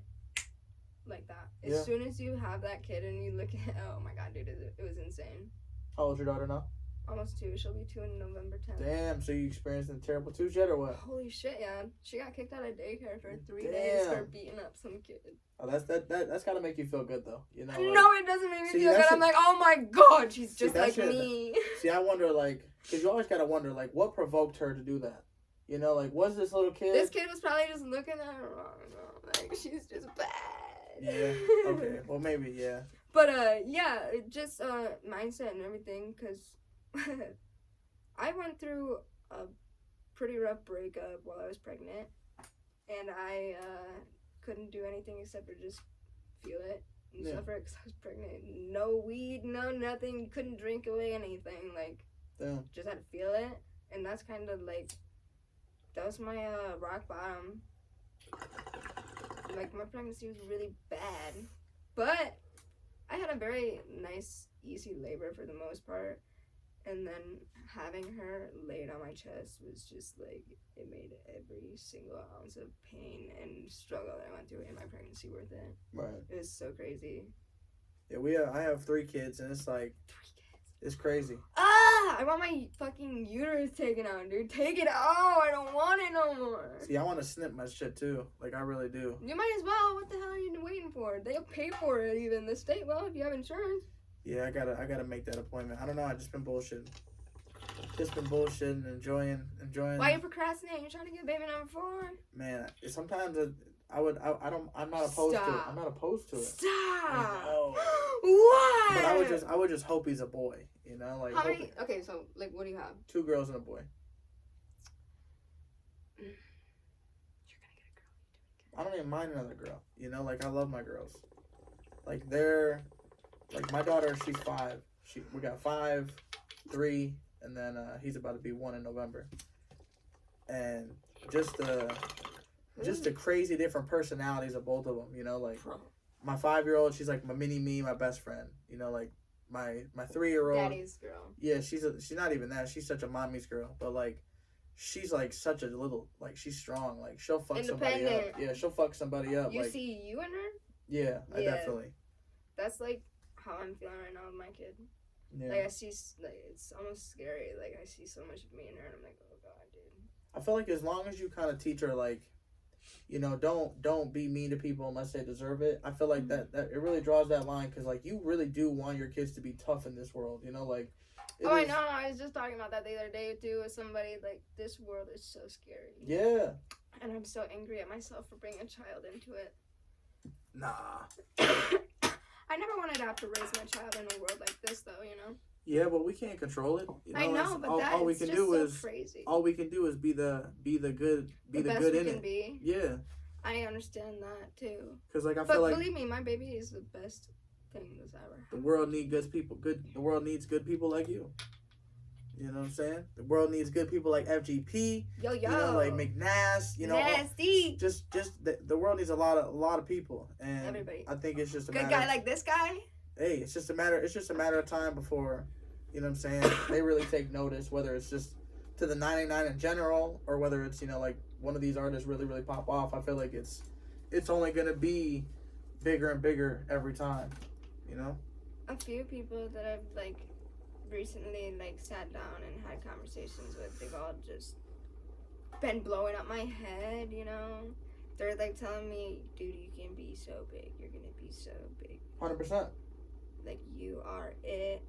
like that. As soon as you have that kid and you look at, oh my god, dude, it was insane. How old's your daughter now? Almost 2. She'll be 2 in November 10th. Damn, so you experienced a terrible twos yet or what? Holy shit, yeah. She got kicked out of daycare for 3 days for beating up some kid. Oh, that's gotta make you feel good though, you know? Like, no, it doesn't make me feel good. I'm like, oh my god, she's just like me. See, I wonder, like, because you always gotta wonder, like, what provoked her to do that? You know, like, was this little kid? This kid was probably just looking at her wrong. Like, she's just bad. Yeah, okay. Well, maybe, yeah. But, yeah, just, mindset and everything, because I went through a pretty rough breakup while I was pregnant, and I, couldn't do anything except for just feel it and suffer it because I was pregnant. No weed, no nothing, couldn't drink away anything, like, just had to feel it, and that's kind of, like, that was my, rock bottom. Like, my pregnancy was really bad, but I had a very nice, easy labor for the most part, And then having her laid on my chest was just like, it made every single ounce of pain and struggle that I went through in my pregnancy worth it. Right. It was so crazy. Yeah, I have 3 kids, and it's like, 3 kids. It's crazy. I want my fucking uterus taken out, dude. Take it out. I don't want it no more. See, I want to snip my shit too. Like, I really do. You might as well. What the hell are you waiting for? They'll pay for it, even the state will, if you have insurance. Yeah, I gotta make that appointment. I don't know. I just been bullshitting. Enjoying. Why are you procrastinating? You're trying to get baby number 4. Man, sometimes I'm not opposed to it. I'm not opposed to it. Stop. I know. What? But I would just hope he's a boy. You know, like. How many? Okay, so like, what do you have? 2 girls and a boy. You're gonna get a girl. I don't even mind another girl. You know, like, I love my girls. Like, they're, like, my daughter, she's 5. We got 5, 3, and then he's about to be 1 in November. And just the crazy different personalities of both of them. You know, like, my 5-year-old, she's like my mini me, my best friend. You know, like, my 3-year-old. Daddy's girl. Yeah, she's not even that. She's such a mommy's girl. But, like, she's like such a little, like, she's strong. Like, she'll fuck somebody up. Yeah, she'll fuck somebody up. You like, see you and her? Yeah, I definitely. That's like how I'm feeling right now with my kid. Yeah. Like, I see, like, it's almost scary. Like, I see so much of me in her, and I'm like, oh god, dude. I feel like as long as you kind of teach her, like, you know, don't be mean to people unless they deserve it. I feel like that it really draws that line, because, like, you really do want your kids to be tough in this world. You know, like. I know. I was just talking about that the other day too with somebody. Like, this world is so scary. Yeah. And I'm so angry at myself for bringing a child into it. Nah. I never wanted to have to raise my child in a world like this, though. You know. Yeah, but we can't control it. You know, I know, but all we can do is crazy. All we can do is be the good in it. Be. Yeah. I understand that too. Because, like, I feel like, believe me, my baby is the best thing that's ever. The world needs good people. The world needs good people like you. You know what I'm saying? The world needs good people like FGP. Yo. You know, like McNass. You know, nasty. Just the world needs a lot of people, and everybody. I think it's just a good guy like this guy. Hey, it's just a matter of time before, you know what I'm saying, they really take notice, whether it's just to the 99 in general, or whether it's, you know, like, one of these artists really pop off. I feel like it's only gonna be bigger and bigger every time, you know. A few people that I've, like, recently, like, sat down and had conversations with, they've all just been blowing up my head, you know. They're, like, telling me, dude, you can be so big. You're gonna be so big. 100%. Like, you are it.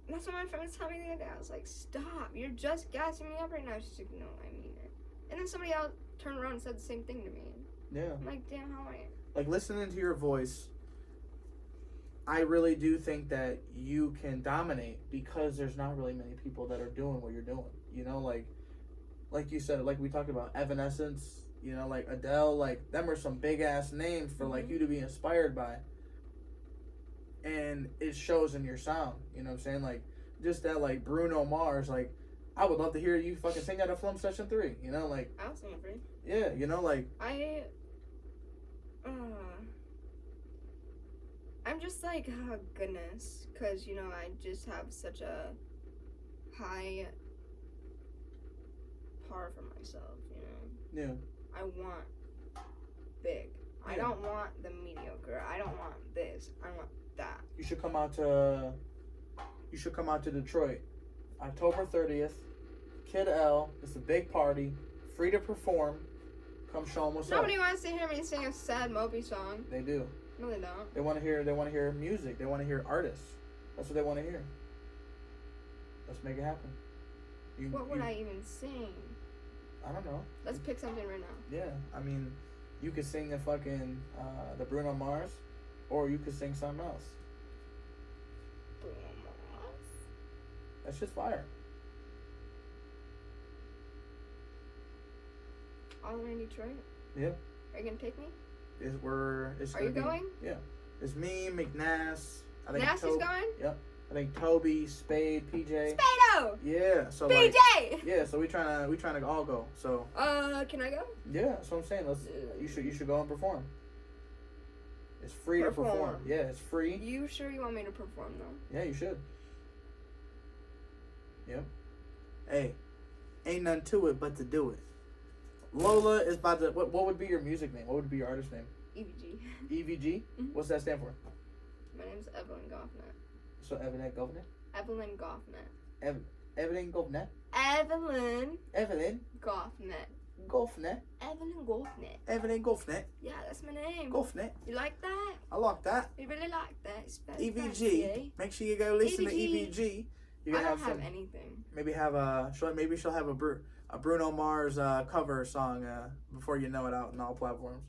And that's what my friend was telling me the other day. I was like, stop. You're just gassing me up right now. She's like, no, I mean it. And then somebody else turned around and said the same thing to me. Yeah. I'm like, damn, how am I? Like, listening to your voice, I really do think that you can dominate, because there's not really many people that are doing what you're doing. You know, like you said, like we talked about, Evanescence, you know, like Adele, like, them are some big ass names for, like, you to be inspired by. And it shows in your sound, you know what I'm saying? Like, just that, like, Bruno Mars, like, I would love to hear you fucking sing at a Flum Session 3, you know, like. I'll sing it for you. Yeah, you know, like. I'm just like, oh goodness, because, you know, I just have such a high par for myself, you know? Yeah. I want big. Yeah. I don't want the mediocre. I don't want this. I want that. You should come out to Detroit, October 30th. Kid L. It's a big party, free to perform. Come show them what's up. Nobody wants to hear me sing a sad mopey song. They do. No, they don't. They want to hear music. They want to hear artists. That's what they want to hear. Let's make it happen. What would I even sing? I don't know. Let's pick something right now. Yeah, I mean, you could sing the fucking the Bruno Mars, or you could sing something else. Bruno Mars? That's just fire. All in Detroit? Yeah. Are you gonna take me? Are you going? Yeah. It's me, McNass. I think Nasty's going? Yep. I think Toby, Spade, PJ. Spado! Yeah. So PJ! Like, yeah. So we trying to all go. So. Can I go? Yeah. That's what I'm saying. You should go and perform. It's free to perform. Yeah, it's free. You sure you want me to perform though? Yeah, you should. Yep. Hey, ain't nothing to it but to do it. Lola is about to. What would be your music name? What would be your artist name? EVG. EVG? Mhm. What's that stand for? My name's Evelyn Goffnet. So Evelyn Governor? Evelyn Goffnet. Evelyn Governor? Evelyn Evelyn Goffnet. Governor? Evelyn Goffnet. Evelyn Governor? Yeah, that's my name. Governor? You like that? I like that. You really like that? It's very EVG. fancy, eh? Make sure you go listen to EVG. EVG. You I can don't have have some. anything. Maybe have a. Maybe she'll have a Bruno Mars cover song before you know it out on all platforms.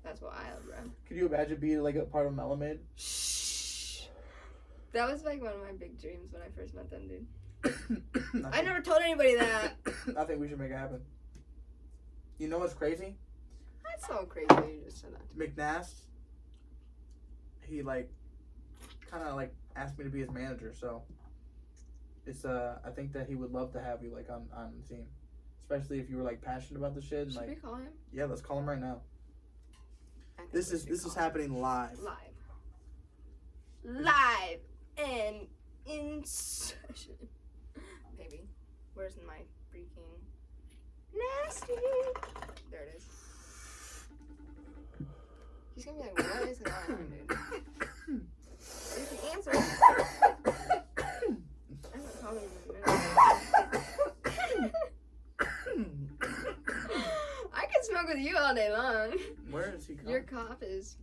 That's wild, bro. Could you imagine being like a part of Melamid? Shh. That was like one of my big dreams when I first met them, dude. I I never told anybody that. I think we should make it happen. You know what's crazy? That's so crazy that you just said that. McNass, he like kind of like asked me to be his manager, so it's I think that he would love to have you like on the team, especially if you were like passionate about the shit. And, Should like, we call him? yeah, let's call him right now. I think This we is should this is call him. happening live. Live and in session. Baby, where's my freaking nasty? There it is. He's gonna be like, what is going on, dude? If you answer, I haven't called him in a minute. I could smoke with you all day long. Where is he coming? Your cough is.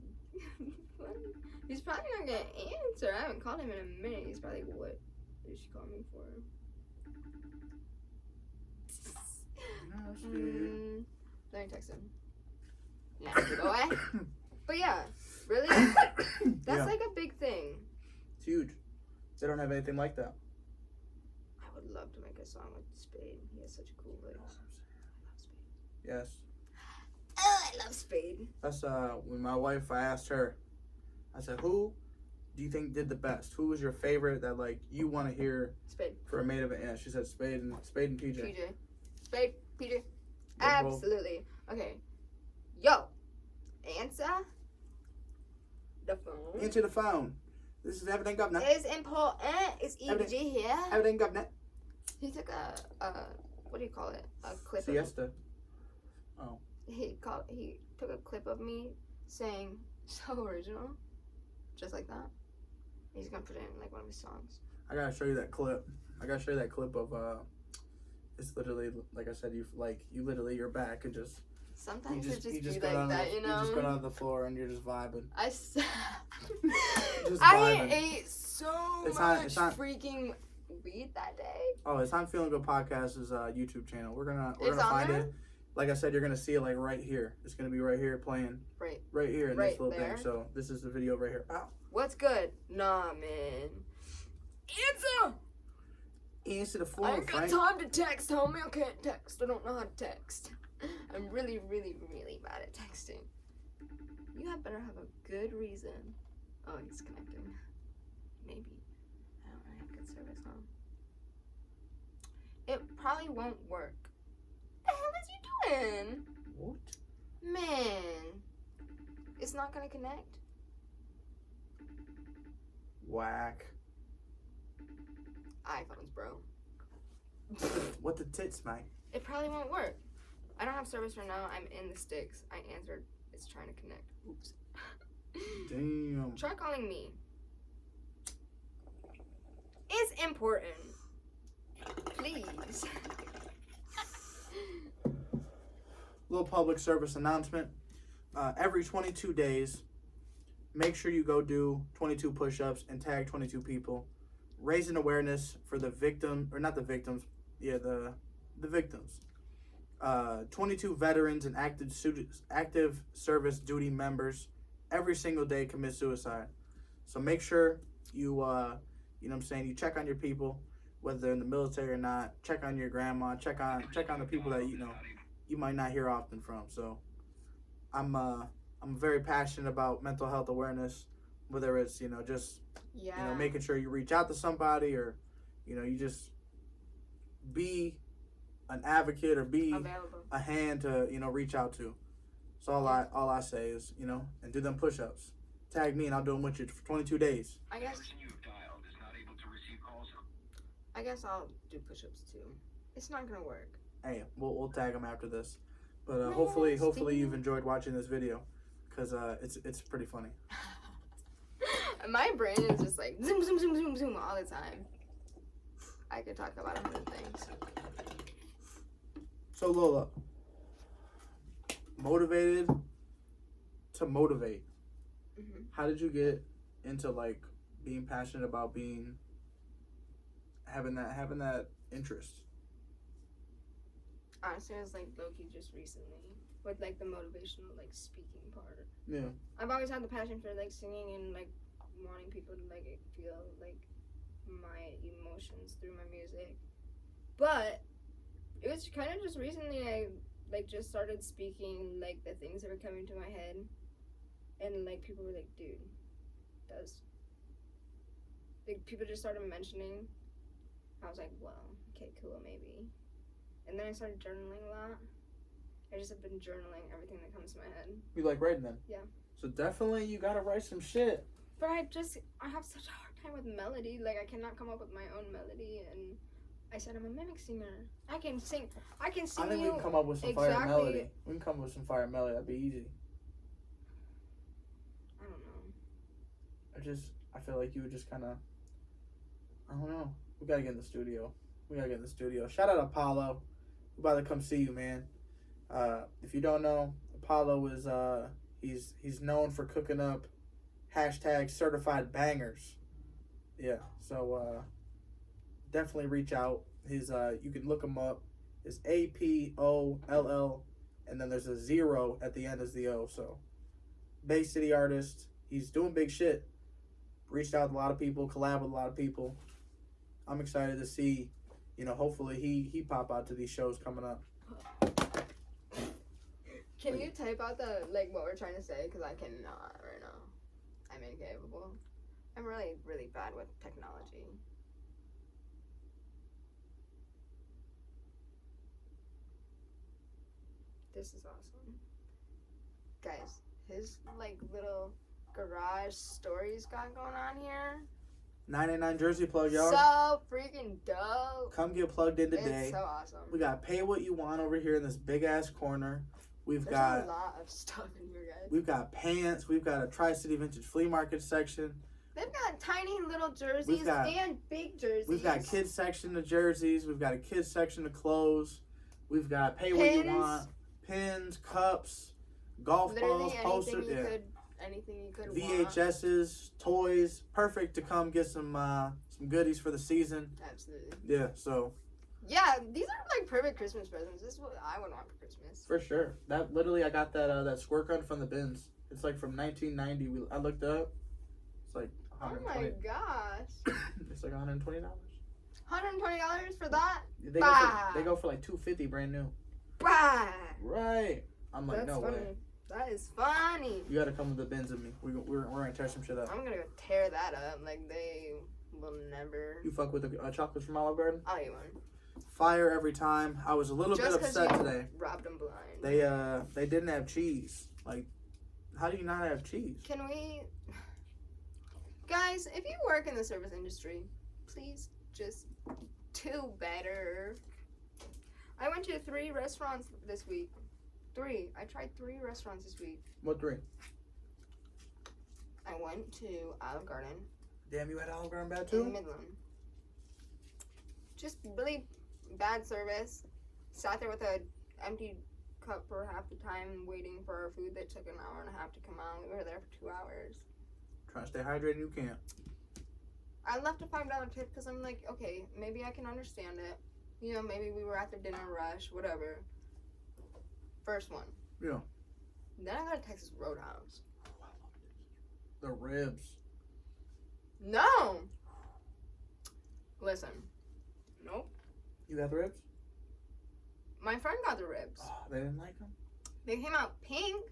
He's probably not gonna answer. I haven't called him in a minute. He's probably like, what did she call me for? Let me text him. Nasty boy. But yeah, really? That's Yeah. like a big thing. It's huge. They don't have anything like that. I would love to make a song with Spade. He has such a cool voice. I love Spade. Yes. Oh, I love Spade. That's when my wife, I asked her, I said, who do you think did the best? Who was your favorite that like you want to hear Spade. for a main event? Yeah, she said Spade and PJ. PJ. Spade. PJ. They're both- Absolutely. Okay. Yo. Answer the phone. Answer the phone. This is Everything Governor. It's important. It's EVG here. Everything Governor. He took a what do you call it? A clip. Siesta. He took a clip of me saying so original, just like that. He's gonna put it in like one of his songs. I gotta show you that clip. Of it's literally like I said, you literally you're back and just Sometimes you it just just be got like on that, the, you know. You just got on the floor and you're just vibing. Just vibing. I ate so It's much on- freaking weed that day. Oh, it's on Feelin Good Podcast's YouTube channel. We're gonna It's on find there? it. Like I said, you're gonna see it like right here. It's gonna be right here playing. Right here in right this little there? thing. So this is the video right here. Ow. What's good? Nah, man. Answer! Answer the I phone, ain't got Frank. time to text, homie. I can't text. I don't know how to text. I'm really, really, really bad at texting. You had better have a good reason. Oh, he's connecting. Maybe. I don't really have good service, huh? It probably won't work. What the hell is you doing? What? Man. It's not gonna connect. Whack. iPhones, bro. What the tits, mate? It probably won't work. I don't have service right now. I'm in the sticks. I answered. It's trying to connect. Oops. Damn. Try calling me. It's important. Please. Little public service announcement. Every 22 days, make sure you go do 22 push-ups and tag 22 people, raising awareness for the victim, or not the victims, yeah, the victims. 22 veterans and active service duty members every single day commit suicide. So make sure you, you know what I'm saying, you check on your people, whether they're in the military or not. Check on your grandma. Check on the people that you might not hear often from. So I'm very passionate about mental health awareness, whether it's just making sure you reach out to somebody, or you just be an advocate or be Available. a hand to reach out to. So all I say is and do them push-ups. Tag me and I'll do them with you for 22 days. I guess. I guess I'll do push-ups too. It's not gonna work. Hey, we'll tag them after this. But Nice, hopefully Steve. you've enjoyed watching this video, because it's pretty funny. My brain is just like zoom, zoom, zoom, zoom, zoom all the time. I could talk about 100 things. So Lola, motivated to motivate. Mm-hmm. How did you get into like being passionate about having that interest? Honestly, it was like low-key just recently with like the motivational like speaking part. Yeah. I've always had the passion for like singing and like wanting people to like feel like my emotions through my music, but it was kind of just recently I like just started speaking like the things that were coming to my head, and like people were like, dude, that's like people just started mentioning. I was like, well, okay, cool, maybe. And then I started journaling a lot. I just have been journaling everything that comes to my head. You like writing then? Yeah. So definitely you gotta write some shit. But I have such a hard time with melody. Like, I cannot come up with my own melody. And I said, I'm a mimic singer. I can sing I think you we can come up with some fire melody. We can come up with some fire melody. That'd be easy. I don't know. I feel like you would just kind of, I don't know. We gotta get in the studio. Shout out Apollo. We're about to come see you, man. If you don't know, Apollo is he's known for cooking up #certified bangers. Yeah, so definitely reach out. His you can look him up. It's APOLL, and then there's a 0 at the end as the O. So Bay City artist. He's doing big shit. Reached out to a lot of people, collab with a lot of people. I'm excited to see, hopefully he pop out to these shows coming up. Can you type out what we're trying to say? Because I cannot right now. I'm incapable. I'm really, really bad with technology. This is awesome. Guys, his little garage story he's got going on here. 989 Jersey plug, y'all. So freaking dope. Come get plugged in today. It's so awesome. We got Pay What You Want over here in this big ass corner. There's a lot of stuff in here, guys. We've got pants. We've got a Tri-City Vintage Flea Market section. They've got tiny little jerseys and big jerseys. We've got kids section of jerseys. We've got a kids section of clothes. We've got Pay What You Want. Pins, cups, golf balls, posters. Anything you could VHSs, toys. Perfect to come get some goodies for the season. Absolutely. Yeah, so. Yeah, these are perfect Christmas presents. This is what I would want for Christmas. For sure. That literally, I got that squirt gun from the bins. It's from 1990. I looked it up. It's $120. Oh my gosh. It's $120. $120 for that? They go for $250 brand new. Bah! Right. I'm like, That's no funny. way. That is funny. You gotta come with the bins with me. We're gonna tear some shit up. I'm gonna go tear that up. They will never. You fuck with the chocolates from Olive Garden? I'll eat one. Fire every time. I was a little bit upset today. Robbed them blind. They didn't have cheese. How do you not have cheese? Can we, guys? If you work in the service industry, please just do better. I went to 3 restaurants this week. 3. I tried 3 restaurants this week. What 3? I went to Olive Garden. Damn, you had Olive Garden bad too? In Midland. Just really bad service. Sat there with an empty cup for half the time waiting for our food that took an hour and a half to come out. We were there for 2 hours. Try to stay hydrated, you can't. I left a $5 tip because I'm like, okay, maybe I can understand it. Maybe we were at the dinner rush, whatever. First one. Yeah. Then I got a Texas Roadhouse. Oh, I love this. The ribs. No! Listen. Nope. You got the ribs? My friend got the ribs. Oh, they didn't like them? They came out pink.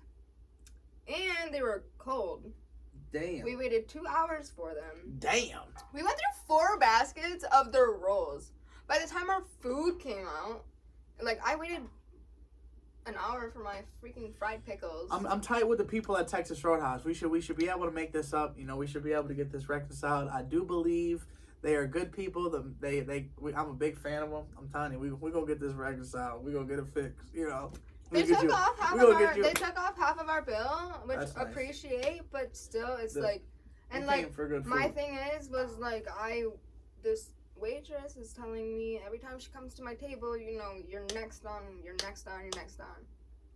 And they were cold. Damn. We waited 2 hours for them. Damn. We went through 4 baskets of their rolls. By the time our food came out, I waited an hour for my freaking fried pickles. I'm tight with the people at Texas Roadhouse. We should be able to make this up. We should be able to get this reconciled. I do believe They are good people. I'm a big fan of them. I'm telling you, we gonna get this reconciled. We gonna get it fixed. You know. They took off half of our bill, which That's nice. appreciate, but still, it's and for good food. my thing was like this waitress is telling me every time she comes to my table, you know, you're next on. You're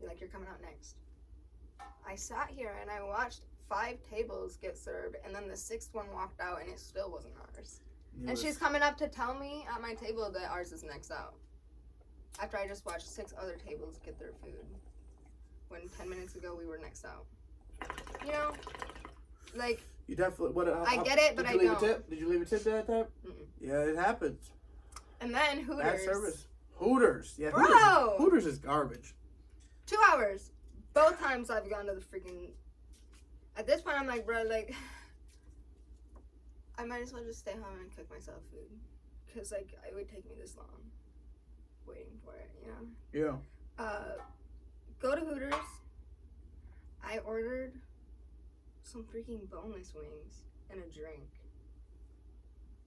like, you're coming out next. I sat here and I watched 5 tables get served, and then the 6th one walked out, and it still wasn't ours. And she's coming up to tell me at my table that ours is next out. After I just watched 6 other tables get their food. When 10 minutes ago we were next out. You know? Like, you definitely, I get it, but I don't. Did you leave a tip that time? Mm-mm. Yeah, it happens. And then Hooters. Bad service. Hooters. Yeah, Bro! Hooters is garbage. 2 hours. Both times I've gone to the freaking... At this point, I'm like, bro, like... I might as well just stay home and cook myself food. Because, like, it would take me this long. Waiting for it, you know? Yeah. Go to Hooters. I ordered some freaking boneless wings and a drink.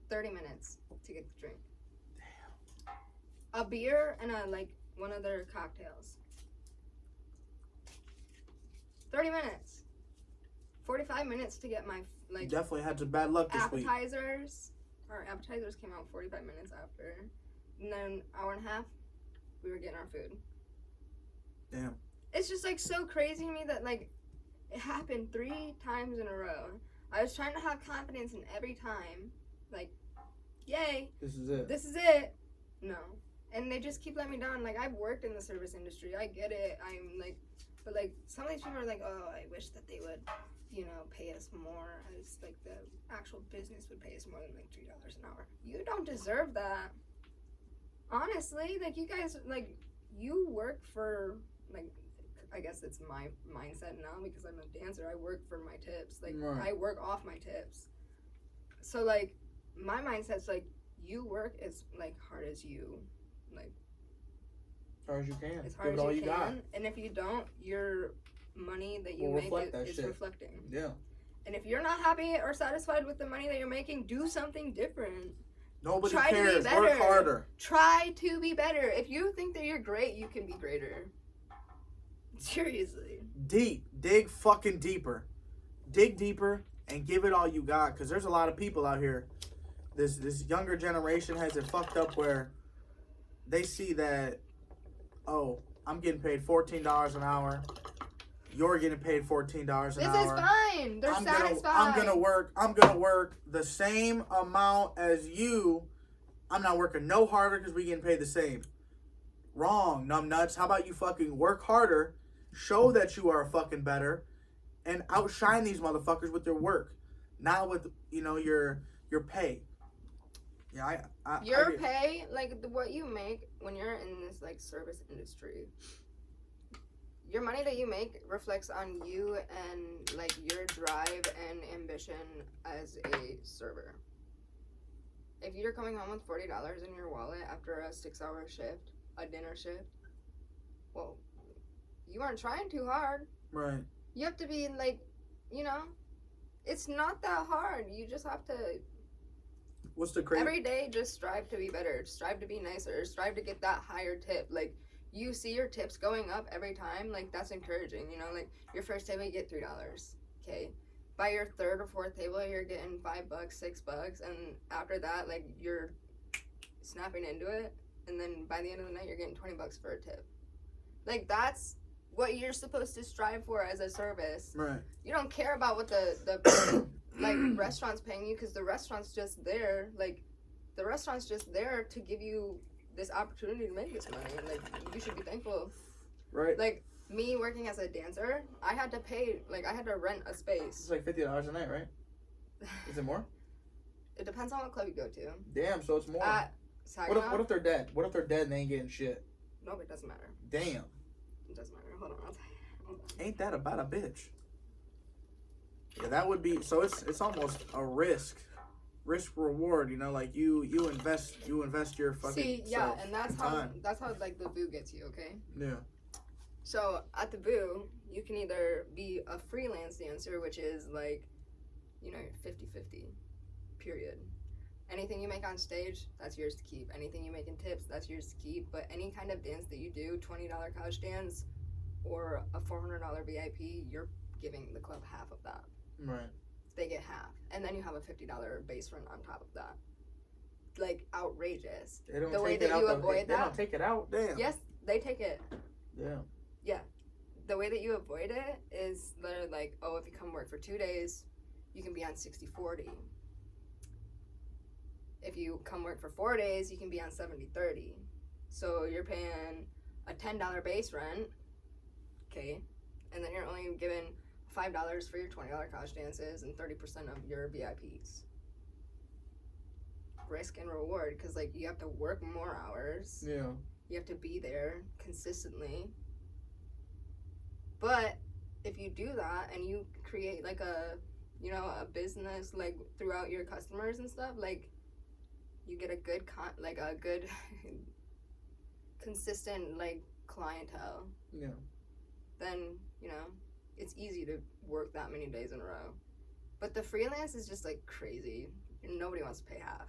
30 minutes to get the drink. Damn. A beer and one of their cocktails. 30 minutes. 45 minutes to get my, you definitely had some bad luck this week. Our appetizers came out 45 minutes after. And then hour and a half, we were getting our food. Damn. It's just, so crazy to me that, it happened 3 times in a row. I was trying to have confidence in every time. Yay. This is it. No. And they just keep letting me down. I've worked in the service industry. I get it. But some of these people are like, oh, I wish that they would, pay us more. As, the actual business would pay us more than, $3 an hour. You don't deserve that. Honestly, you guys, you work for, I guess it's my mindset now because I'm a dancer. I work for my tips. Right. I work off my tips. So, my mindset's, you work as, hard as you, hard as you can. As hard Give as it all you can. got. And if you don't, your money that you make is reflecting. Yeah. And if you're not happy or satisfied with the money that you're making, do something different. Nobody Try cares. to be better. Work harder. Try to be better. If you think that you're great, you can be greater. Seriously. Dig fucking deeper. Dig deeper and give it all you got. Because there's a lot of people out here. This younger generation has it fucked up where they see that, oh, I'm getting paid $14 an hour. You're getting paid $14 an hour. This is fine. They're satisfied. I'm gonna work the same amount as you. I'm not working no harder because we getting paid the same. Wrong, numbnuts. How about you fucking work harder, show that you are fucking better, and outshine these motherfuckers with your work, not with your pay. Yeah, your pay, what you make when you're in this service industry. Your money that you make reflects on you and your drive and ambition as a server. If you're coming home with $40 in your wallet after a 6-hour shift, a dinner shift, well, you aren't trying too hard. Right. You have to be it's not that hard. You just have to. What's the crazy? Every day, just strive to be better. Strive to be nicer. Strive to get that higher tip. You see your tips going up every time, that's encouraging, your first table you get $3, okay? By your 3rd or 4th table, you're getting $5, $6, and after that, you're snapping into it, and then by the end of the night, you're getting $20 for a tip. That's what you're supposed to strive for as a service. Right. You don't care about what the restaurant's paying you, because the restaurant's just there, the restaurant's just there to give you this opportunity to make this money, and you should be thankful. Right. Me working as a dancer, I had to pay, I had to rent a space. It's $50 a night, right? Is it more? It depends on what club you go to. Damn, so it's more. What if they're dead? What if they're dead and they ain't getting shit? Nope, it doesn't matter. Damn. It doesn't matter. Hold on, I'll tell you. Hold on. Ain't that about a bitch? Yeah, that would be, so it's almost a risk reward, you invest your fucking self and that's how the boo gets you, okay? Yeah. So at the boo, you can either be a freelance dancer, which is 50-50, period, Anything you make on stage, that's yours to keep. Anything you make in tips, that's yours to keep. But any kind of dance that you do, $20 couch dance or a $400 VIP, you're giving the club half of that. Right. They get half. And then you have a $50 base rent on top of that. Like, outrageous. They don't The way take that it out. you avoid They that. don't take it out. Damn. Yes, they take it. Yeah. The way that you avoid it is they're like, oh, if you come work for 2 days, you can be on 60-40. If you come work for 4 days, you can be on 70-30. So you're paying a $10 base rent, okay, and then you're only giving $5 for your $20 couch dances and 30% of your VIPs. Risk and reward, because like you have to work more hours. Yeah. You have to be there consistently. But if you do that and you create like a business like throughout your customers and stuff, like you get a good consistent like clientele. Yeah. Then, it's easy to work that many days in a row. But the freelance is just like crazy. Nobody wants to pay half.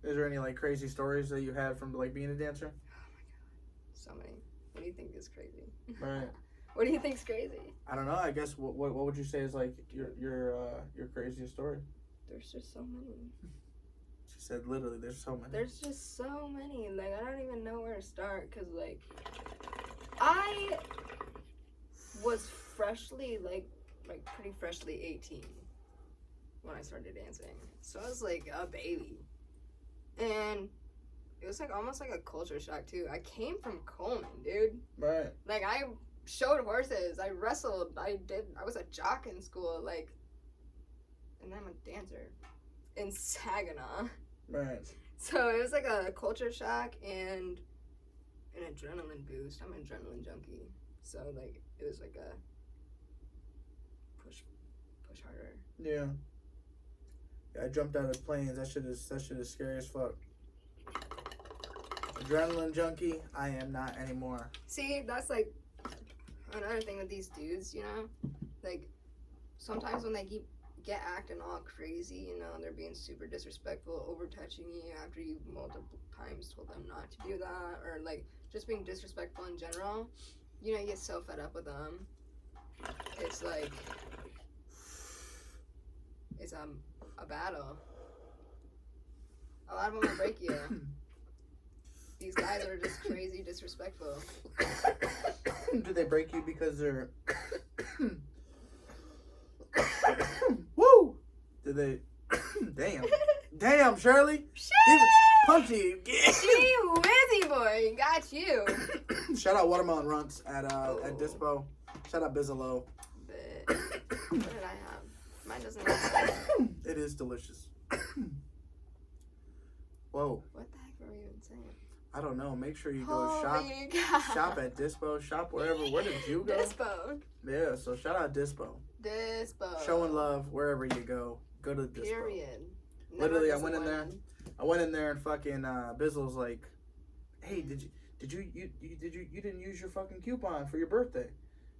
Is there any like crazy stories that you had from like being a dancer? Oh my god. So many. What do you think is crazy? Right. What do you think's crazy? I don't know. I guess what would you say is like your craziest story? There's just so many. She said literally there's so many. There's just so many. Like, I don't even know where to start because, like, I was freshly, like pretty freshly 18 when I started dancing. So I was, like, a baby. And it was, like, almost like a culture shock, too. I came from Coleman, dude. Right. Like, I showed horses. I wrestled. I was a jock in school, like, and then I'm a dancer in Saginaw. Right. So it was like a culture shock and an adrenaline boost. I'm an adrenaline junkie. So like it was like a push harder. Yeah. I jumped out of planes. That shit is scary as fuck. Adrenaline junkie, I am not anymore. See, that's like another thing with these dudes, like sometimes when they get acting all crazy, they're being super disrespectful, over touching you after you multiple times told them not to do that, or like just being disrespectful in general, you get so fed up with them. It's like it's a battle. A lot of them will break you. These guys are just crazy disrespectful. Do they break you because they're woo? Did they? Damn, Shirley. Shit! Punchy. Gee whizzy boy, got you. Shout out Watermelon Runts at Dispo. Shout out Bizzalo. But what did I have? Mine doesn't have. It is delicious. Whoa. What the heck were we even saying? I don't know. Make sure you go Holy God. shop at Dispo. Shop wherever. Where did you go? Dispo. Yeah. So shout out Dispo. Dispo. Showing love wherever you go. Go to Dispo. Period. Literally, I went in there and fucking Bizzle's like, hey, did you didn't use your fucking coupon for your birthday?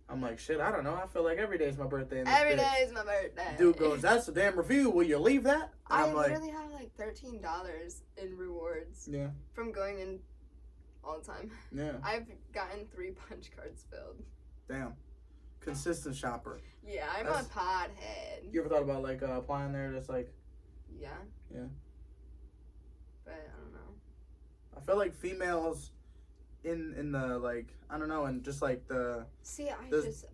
I'm like, shit, I don't know. I feel like every day's my birthday. Every day is my birthday. Dude goes, that's a damn review. Will you leave that? And I like, literally have like $13 in rewards. Yeah. From going in all the time. Yeah. I've gotten 3 punch cards filled. Damn. Consistent shopper. Yeah, I'm a pothead. You ever thought about like applying there? Just like. Yeah. Yeah. But I don't know. I feel like females in the like I don't know, and just like the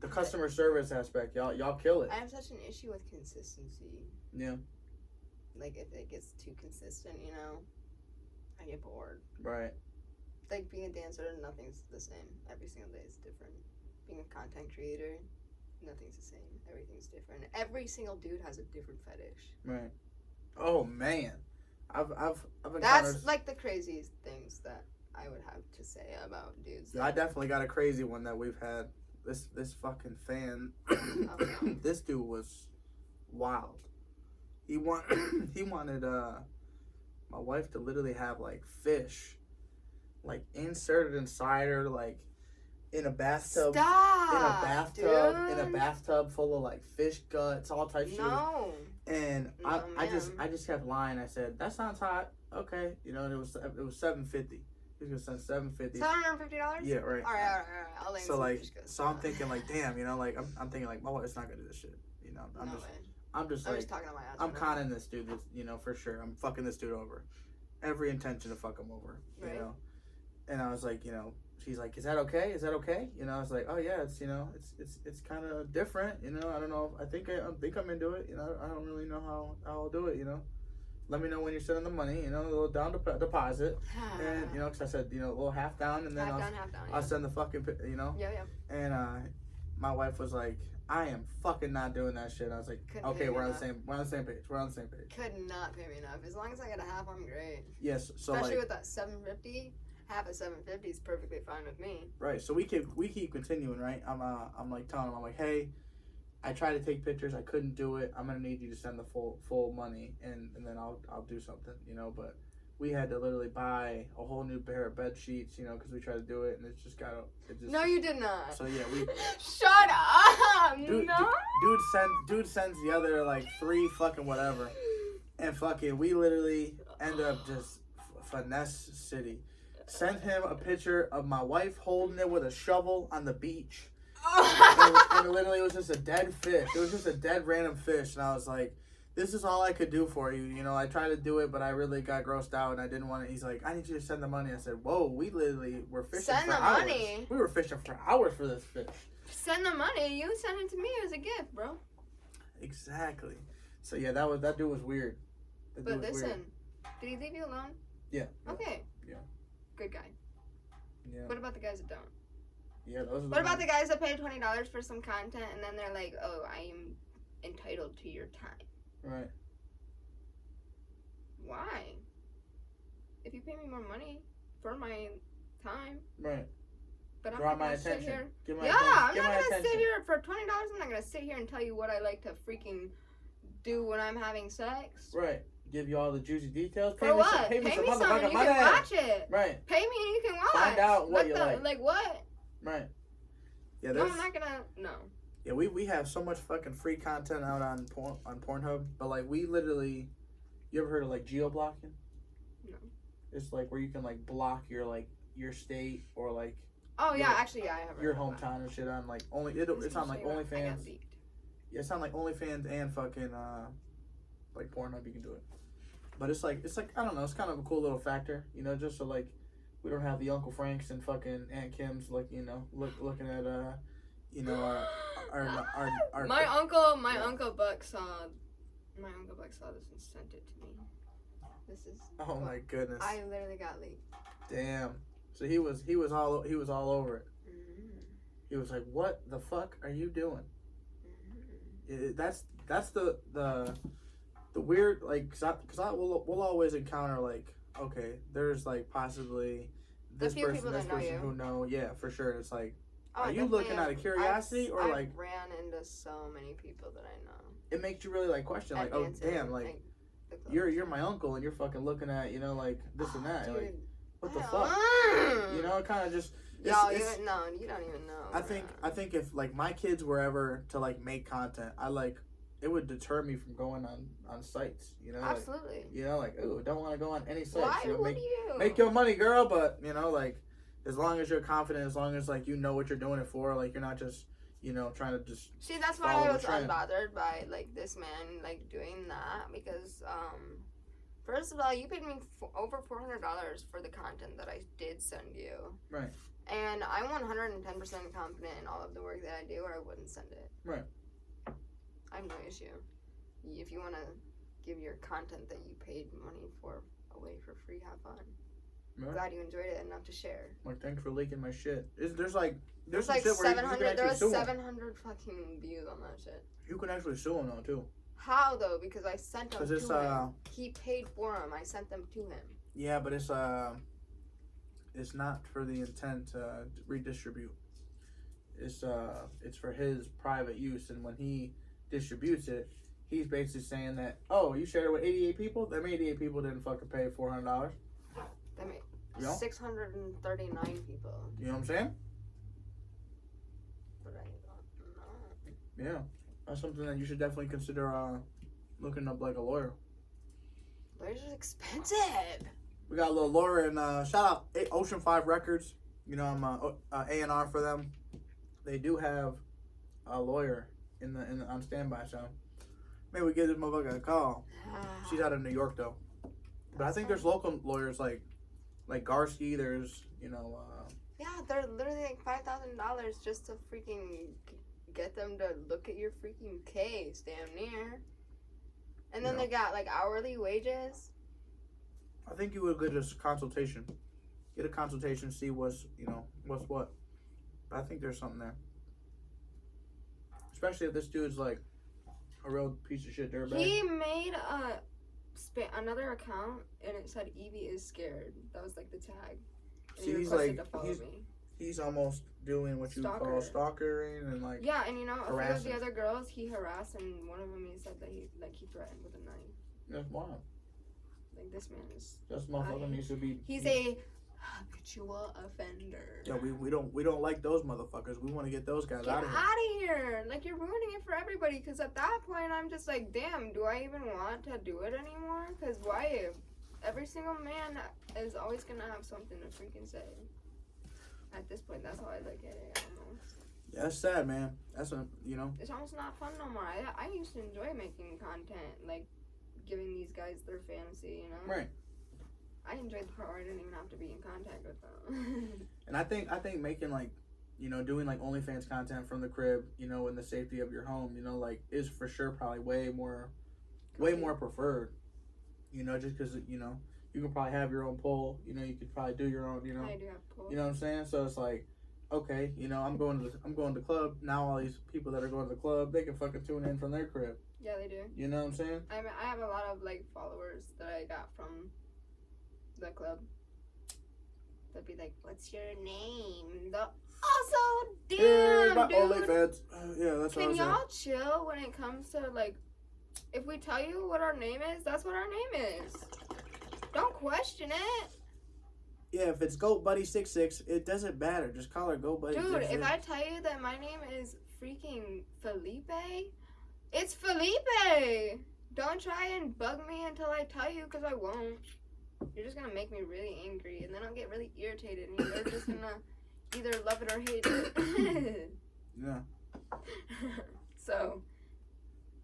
customer service aspect, y'all kill it. I have such an issue with consistency. Yeah. Like if it gets too consistent, I get bored. Right. Like being a dancer, nothing's the same. Every single day is different. Being a content creator, nothing's the same. Everything's different. Every single dude has a different fetish. Right. Oh man, I've encountered. That's like the craziest things that I would have to say about dudes. I definitely got a crazy one that we've had. This fucking fan. This dude was wild. He wanted my wife to literally have like fish, like inserted inside her, like in a bathtub. Stop, in a bathtub full of like fish guts, all types of shit. No. And No, I man. just kept lying. I said, that sounds hot. Okay. You know, and it was $750. He was going to send $750. $750? Yeah, right. All right. I'll link So, some like, pictures. so I'm thinking, like, damn, you know, like, I'm thinking, like, my wife's not going to do this shit. You know, I'm just I'm like, just talking to my ass. I'm conning this dude, you know, for sure. I'm fucking this dude over. Every intention to fuck him over, you know. And I was like, you know, she's like, is that okay? Is that okay? You know, I was like, oh yeah, it's, you know, it's kind of different, you know. I don't know. I think I'm into it. You know, I don't really know how I'll do it. You know, let me know when you're sending the money. You know, a little down deposit, and you know, because I said, you know, a little half down, and then half down, I'll send the fucking, you know. Yeah. And my wife was like, I am fucking not doing that shit. I was like, okay, we're on the same page. Could not pay me enough. As long as I get a half, I'm great. Yes, so especially like, with that $750. Half of $750 is perfectly fine with me. Right. So we keep continuing. Right. I'm like telling him, I'm like, hey, I tried to take pictures. I couldn't do it. I'm gonna need you to send the full money, and then I'll do something. You know. But we had to literally buy a whole new pair of bed sheets. You know, because we tried to do it, and it's just No, you did not. So yeah, we. Shut up. No. Dude sends the other like 3 fucking whatever, and fucking we literally end up just finesse city. Sent him a picture of my wife holding it with a shovel on the beach. and literally it was just a dead fish. It was just a dead random fish. And I was like, this is all I could do for you. You know, I tried to do it, but I really got grossed out and I didn't want it. He's like, I need you to send the money. I said, whoa, we literally were fishing for hours. Money. We were fishing for hours for this fish. Send the money. You sent it to me as a gift, bro. Exactly. So yeah, that dude was weird. But listen, did he leave you alone? Yeah. Okay. Yeah. Good guy. Yeah. What about the guys that don't? Yeah, those are What about the guys that pay $20 for some content and then they're like, oh, I am entitled to your time? Right. Why? If you pay me more money for my time. Right. But I'm Draw not my gonna sit attention. here. Give my Yeah, attention. I'm Give not my gonna attention. sit here for $20. I'm not gonna sit here and tell you what I like to freaking do when I'm having sex. Right. Give you all the juicy details. For what? Pay me some and you can watch it. Right. Pay me and you can watch. Find out what you like. Like what? Right. Yeah. No, I'm not gonna. No. Yeah, we have so much fucking free content out on Pornhub, but like we literally, you ever heard of like geo-blocking? No. It's like where you can like block your state or like. Oh yeah, actually yeah, I have. Your hometown and shit on like it's on like OnlyFans. Yeah, it's on like OnlyFans and fucking like Pornhub. You can do it, but it's like I don't know. It's kind of a cool little factor, you know, just so like we don't have the Uncle Franks and fucking Aunt Kims like you know looking at you know our my uncle Buck saw this and sent it to me. This is. Oh my goodness. I literally got leaked. Damn. So he was all over it. Mm-hmm. He was like, "What the fuck are you doing?" Mm-hmm. That's the weird like cause we'll always encounter like okay there's like possibly this person who know for sure it's like are you looking out of curiosity or like ran into so many people that I know. It makes you really like question like oh damn like you're my uncle and you're fucking looking at you know like this and that dude. like what the fuck you know it kind of just you don't even know. I think if like my kids were ever to like make content I like it would deter me from going on sites, you know. Absolutely. Like, you know, like ooh, don't want to go on any sites. Why you know, would you? Make your money, girl, but you know, like as long as you're confident, as long as like you know what you're doing it for, like you're not just you know trying to just. See, that's why I was unbothered by like this man like doing that because first of all, you paid me over $400 for the content that I did send you. Right. And I'm 110% confident in all of the work that I do, or I wouldn't send it. Right. I have no issue. If you want to give your content that you paid money for away for free, have fun. Right. Glad you enjoyed it enough to share. Like, thanks for leaking my shit. There's like 700. There was 700 fucking views on that shit. You can actually sue him though too. How though? Because I sent them to him. He paid for them. I sent them to him. Yeah, but it's not for the intent to redistribute. It's for his private use, and when he distributes it, he's basically saying that, oh, you shared it with 88 people? Them 88 people didn't fucking pay $400. That made 639 people. You know what I'm saying? But I don't know. Yeah. That's something that you should definitely consider looking up like a lawyer. Lawyers are expensive. We got a little lawyer and shout out Ocean 5 Records. You know, I'm A&R for them. They do have a lawyer in the on standby, so maybe we give this motherfucker a call. She's out of New York though, but I think there's local lawyers like Garsky. There's yeah, they're literally like $5,000 just to freaking get them to look at your freaking case, damn near. And then they got like hourly wages. I think you would get a consultation. Get a consultation, see what's what. But I think there's something there. Especially if this dude's like a real piece of shit dirtbag. He made another account and it said Evie is scared. That was like the tag. And see, he he's requested like to follow me. He's almost doing what you call stalkering and like yeah, and you know, harassing. a few of the other girls he harassed, and one of them he said that he threatened with a knife. That's wild. Like this man is. This motherfucker needs to be. He's a habitual offender. Yeah, we don't like those motherfuckers. We want to get those guys Get out of here. Like, you're ruining it for everybody. Because at that point, I'm just like, damn, do I even want to do it anymore? Because why? Every single man is always going to have something to freaking say. At this point, that's how I look at it, almost. Yeah, that's sad, man. That's It's almost not fun no more. I used to enjoy making content, like, giving these guys their fantasy, you know? Right. I enjoyed the part where I didn't even have to be in contact with them. And I think making like, doing like OnlyFans content from the crib, in the safety of your home, like is for sure probably way more preferred. Just because you can probably have your own poll. You could probably do your own. I do have poll. You know what I'm saying? So it's like, okay, I'm going to the club now. All these people that are going to the club, they can fucking tune in from their crib. Yeah, they do. You know what I'm saying? I have a lot of like followers that I got from the club. They'd be like, "What's your name?" Also, damn, my dude. OnlyFans. Yeah, that's what I Can was y'all chill when it comes to like, if we tell you what our name is, that's what our name is. Don't question it. Yeah, if it's Goat Buddy 66, it doesn't matter. Just call her Goat Buddy. Dude, 66. if I tell you that my name is freaking Felipe, it's Felipe. Don't try and bug me until I tell you, because I won't. You're just gonna make me really angry, and then I'll get really irritated, and you're just gonna either love it or hate it. Yeah. So,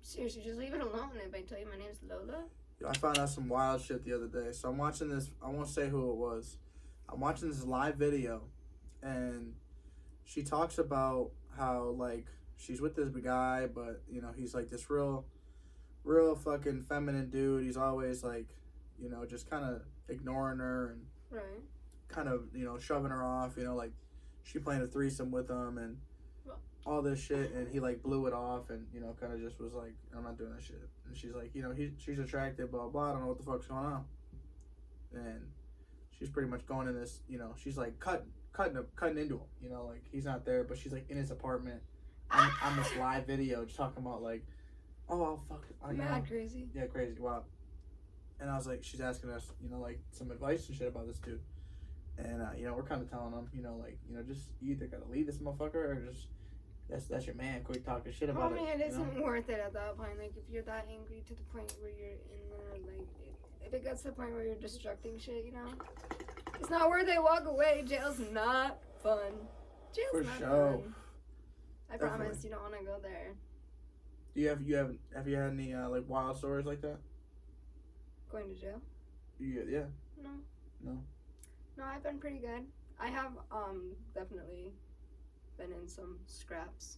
seriously, just leave it alone if I tell you my name's Lola. I found out some wild shit the other day. So I'm watching this. I won't say who it was. I'm watching this live video, and she talks about how like she's with this guy, but he's like this real fucking feminine dude. He's always like, just kind of ignoring her and Right. kind of shoving her off. Like she playing a threesome with him and all this shit, and he like blew it off and kind of just was like, I'm not doing that shit. And she's like, she's attractive, blah blah. I don't know what the fuck's going on. And she's pretty much going in this, she's like cutting into him. Like he's not there, but she's like in his apartment on this live video, just talking about like, oh, I'll fuck. Mad crazy. Yeah, crazy. Wow. And I was like, she's asking us, like some advice and shit about this dude. And we're kind of telling him, just you either gotta leave this motherfucker or just. That's your man. Quit talking shit about it. Oh man, it isn't worth it at that point. Like, if you're that angry to the point where you're in the, like, if it gets to the point where you're destructing shit, it's not worth it. Walk away. Jail's not fun. Jail's For not sure. fun. I promise you don't want to go there. Do you have you had any like wild stories like that? Going to jail? Yeah. No. No, I've been pretty good. I have definitely been in some scraps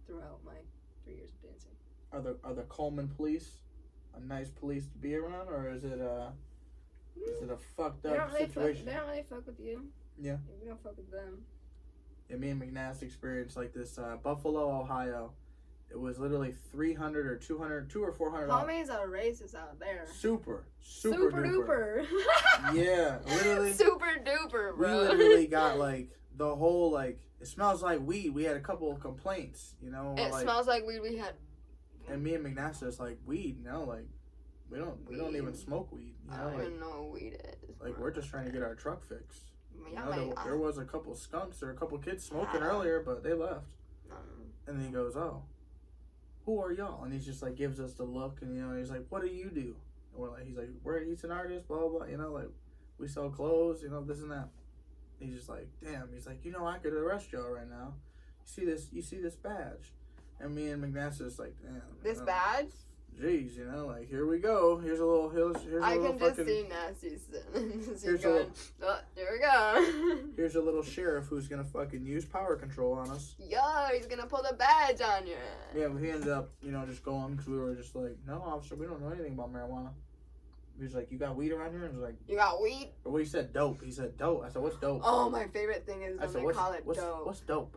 throughout my 3 years of dancing. Are the Coleman police a nice police to be around, or is it a fucked up situation? They don't really fuck with you. Yeah. You don't fuck with them. Yeah, me and McNass experienced like this Buffalo, Ohio. It was literally 300 or 200, 200 or 400. Homies are racist out there. Super duper. Yeah, literally. Super duper, bro. We literally got like the whole like. It smells like weed. We had a couple of complaints, It like, smells like weed. We had. And me and McNass just like weed, like we don't even smoke weed. I don't even know what weed is. Like we're just trying to get our truck fixed. Yeah, There was a couple skunks or a couple kids smoking earlier, but they left. And then he goes, "Oh, who are y'all? And he's just like gives us the look, and he's like, what do you do? And we're like, he's like, he's an artist, blah blah blah, like we sell clothes, this and that. He's just like, damn. He's like, I could arrest y'all right now. You see this badge? And me and McNass just like, damn. This badge? Jeez, like, here we go. Here's a little. I can just see Nasty going, there we go. Here's a little sheriff who's gonna fucking use power control on us. Yo, he's gonna pull the badge on you. Yeah, but he ended up, just going because we were just like, no, officer, we don't know anything about marijuana. He was like, you got weed around here? And I was like, you got weed? Or what he said, dope. He said, dope. I said, what's dope? Oh, my favorite thing is when they call it dope. What's dope?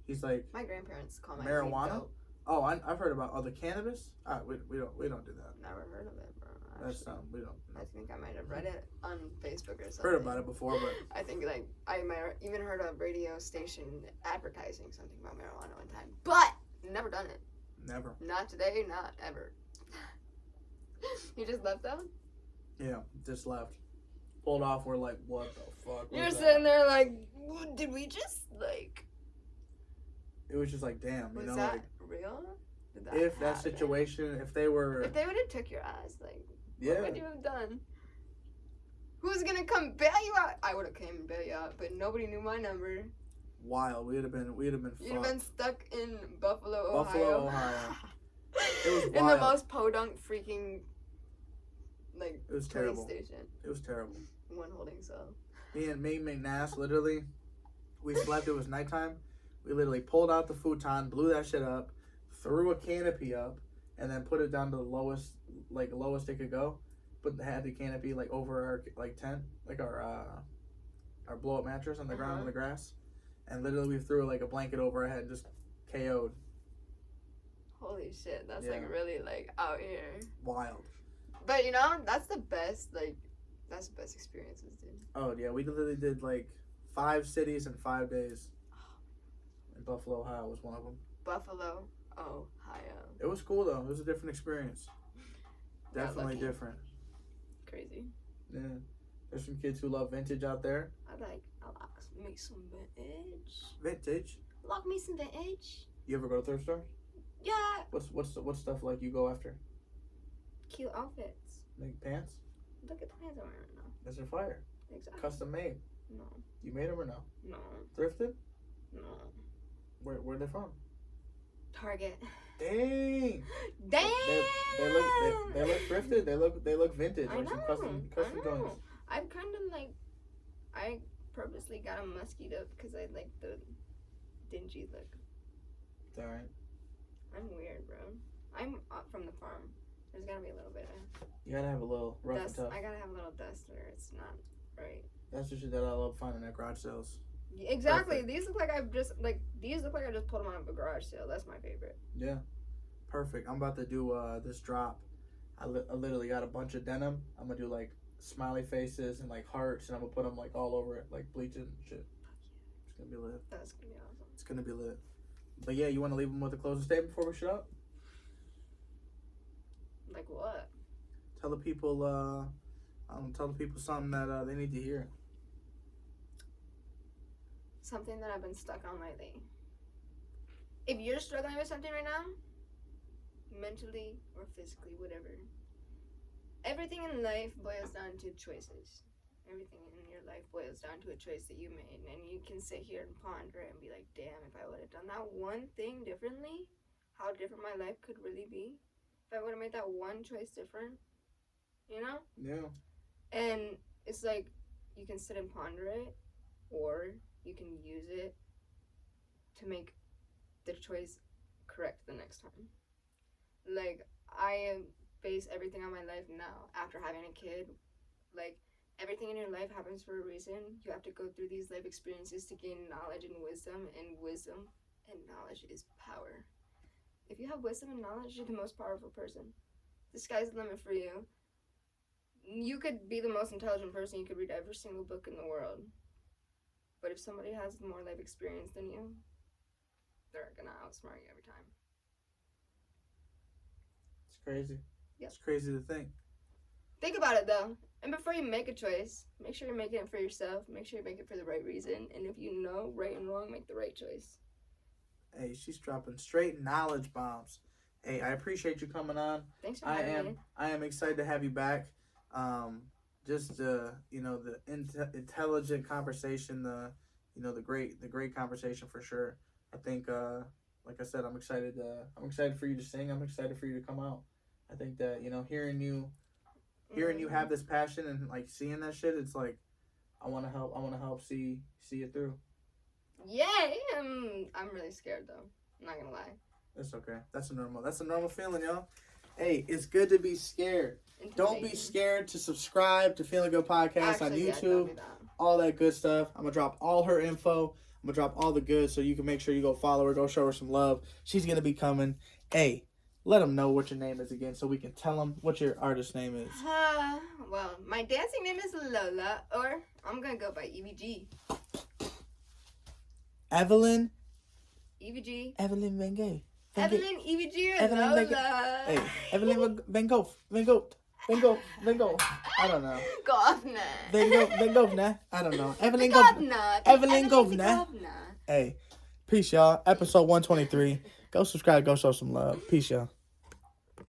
He's like, my grandparents call my marijuana. Dope. Oh, I've heard about other cannabis. We don't do that. Never heard of it, bro. That's we don't. I think I might have read it on Facebook or something. Heard about it before, but I think I might have even heard a radio station advertising something about marijuana one time, but never done it. Never. Not today, not ever. You just left though? Yeah, just left. Pulled off. We're like, what the fuck? You're sitting there like, did we just like? It was just like, damn, was that like, real? Did that if happen? that situation, if they would have took your ass, like, yeah, what would you have done? Who's gonna come bail you out? I would have came and bail you out, but nobody knew my number. Wild. We'd have been. You'd have been stuck in Buffalo, Ohio. It was wild. In the most podunk freaking like it was police terrible. Station. It was terrible. One holding cell. Me and McNass literally, we slept. It was nighttime. We literally pulled out the futon, blew that shit up, threw a canopy up, and then put it down to the lowest it could go. But had the canopy like over our tent, like our blow up mattress on the ground in the grass, and literally we threw like a blanket over our head, just KO'd. Holy shit, that's like really like out here. Wild. But that's the best that's the best experiences, dude. Oh yeah, we literally did like 5 cities in 5 days. And Buffalo, Ohio was one of them. Buffalo, Ohio. It was cool though. It was a different experience. Definitely different. Crazy. Yeah. There's some kids who love vintage out there. I like me some vintage. Vintage? Lock me some vintage. You ever go to thrift stores? Yeah. What's stuff like you go after? Cute outfits. Like pants? Look at the pants I'm wearing now. Those are fire. Exactly. Custom made. No. You made them or no? No. Thrifted? No. Where are they from? Target. Dang. Damn. They look thrifted. They look vintage. I Like know. some custom joints. I've kind of I purposely got them muskied up because I like the dingy look. It's alright. I'm weird, bro. I'm from the farm. There's gotta be a little bit of You gotta have a little rough dust. and tough. I gotta have a little dust or it's not right. That's the shit that I love finding at garage sales. Exactly. Perfect. These look like I just pulled them out of a garage sale. That's my favorite. Yeah. Perfect. I'm about to do this drop. I literally got a bunch of denim. I'm gonna do like smiley faces and like hearts, and I'm gonna put them like all over it, like bleach and shit. It's gonna be lit. That's gonna be awesome. It's gonna be lit. But yeah, you want to leave them with a closing statement before we shut up? Like what? Tell the people something that they need to hear. Something that I've been stuck on lately. If you're struggling with something right now, mentally or physically, whatever, everything in life boils down to choices. Everything in your life boils down to a choice that you made. And you can sit here and ponder and be like, damn, if I would have done that one thing differently, how different my life could really be. If I would have made that one choice different, Yeah. And it's like, you can sit and ponder it, or you can use it to make the choice correct the next time. Like, I base everything on my life now after having a kid. Like, everything in your life happens for a reason. You have to go through these life experiences to gain knowledge and wisdom and knowledge is power. If you have wisdom and knowledge, you're the most powerful person. The sky's the limit for you. You could be the most intelligent person. You could read every single book in the world. But if somebody has more life experience than you, they're gonna outsmart you every time. It's crazy. Yep. It's crazy to think. Think about it though. And before you make a choice, make sure you're making it for yourself. Make sure you make it for the right reason. And if you know right and wrong, make the right choice. Hey, she's dropping straight knowledge bombs. Hey, I appreciate you coming on. Thanks for having me. I am excited to have you back. Just the intelligent conversation, the great conversation for sure. I think like I said, I'm excited for you to sing. I'm excited for you to come out. I think that, hearing you have this passion and like seeing that shit, it's like I want to help see it through. Yay! I'm really scared though. I'm not gonna lie. That's okay. That's a normal feeling, y'all. Hey, it's good to be scared. Don't be scared to subscribe to Feelin Good Podcast on YouTube. All that good stuff. I'm gonna drop all her info. I'm gonna drop all the good, so you can make sure you go follow her, go show her some love. She's gonna be coming. Hey, let them know what your name is again, so we can tell them what your artist name is. Well, my dancing name is Lola, or I'm gonna go by EVG. Evelyn. EVG. Evelyn Van Gogh. Evelyn, EVG, or Evelyn Lola. Hey, Evelyn Van Gogh. I don't know. Van Gogh, nah. I don't know. Evelyn Govna. Hey, peace, y'all. Episode 123. Go subscribe. Go show some love. Peace, y'all.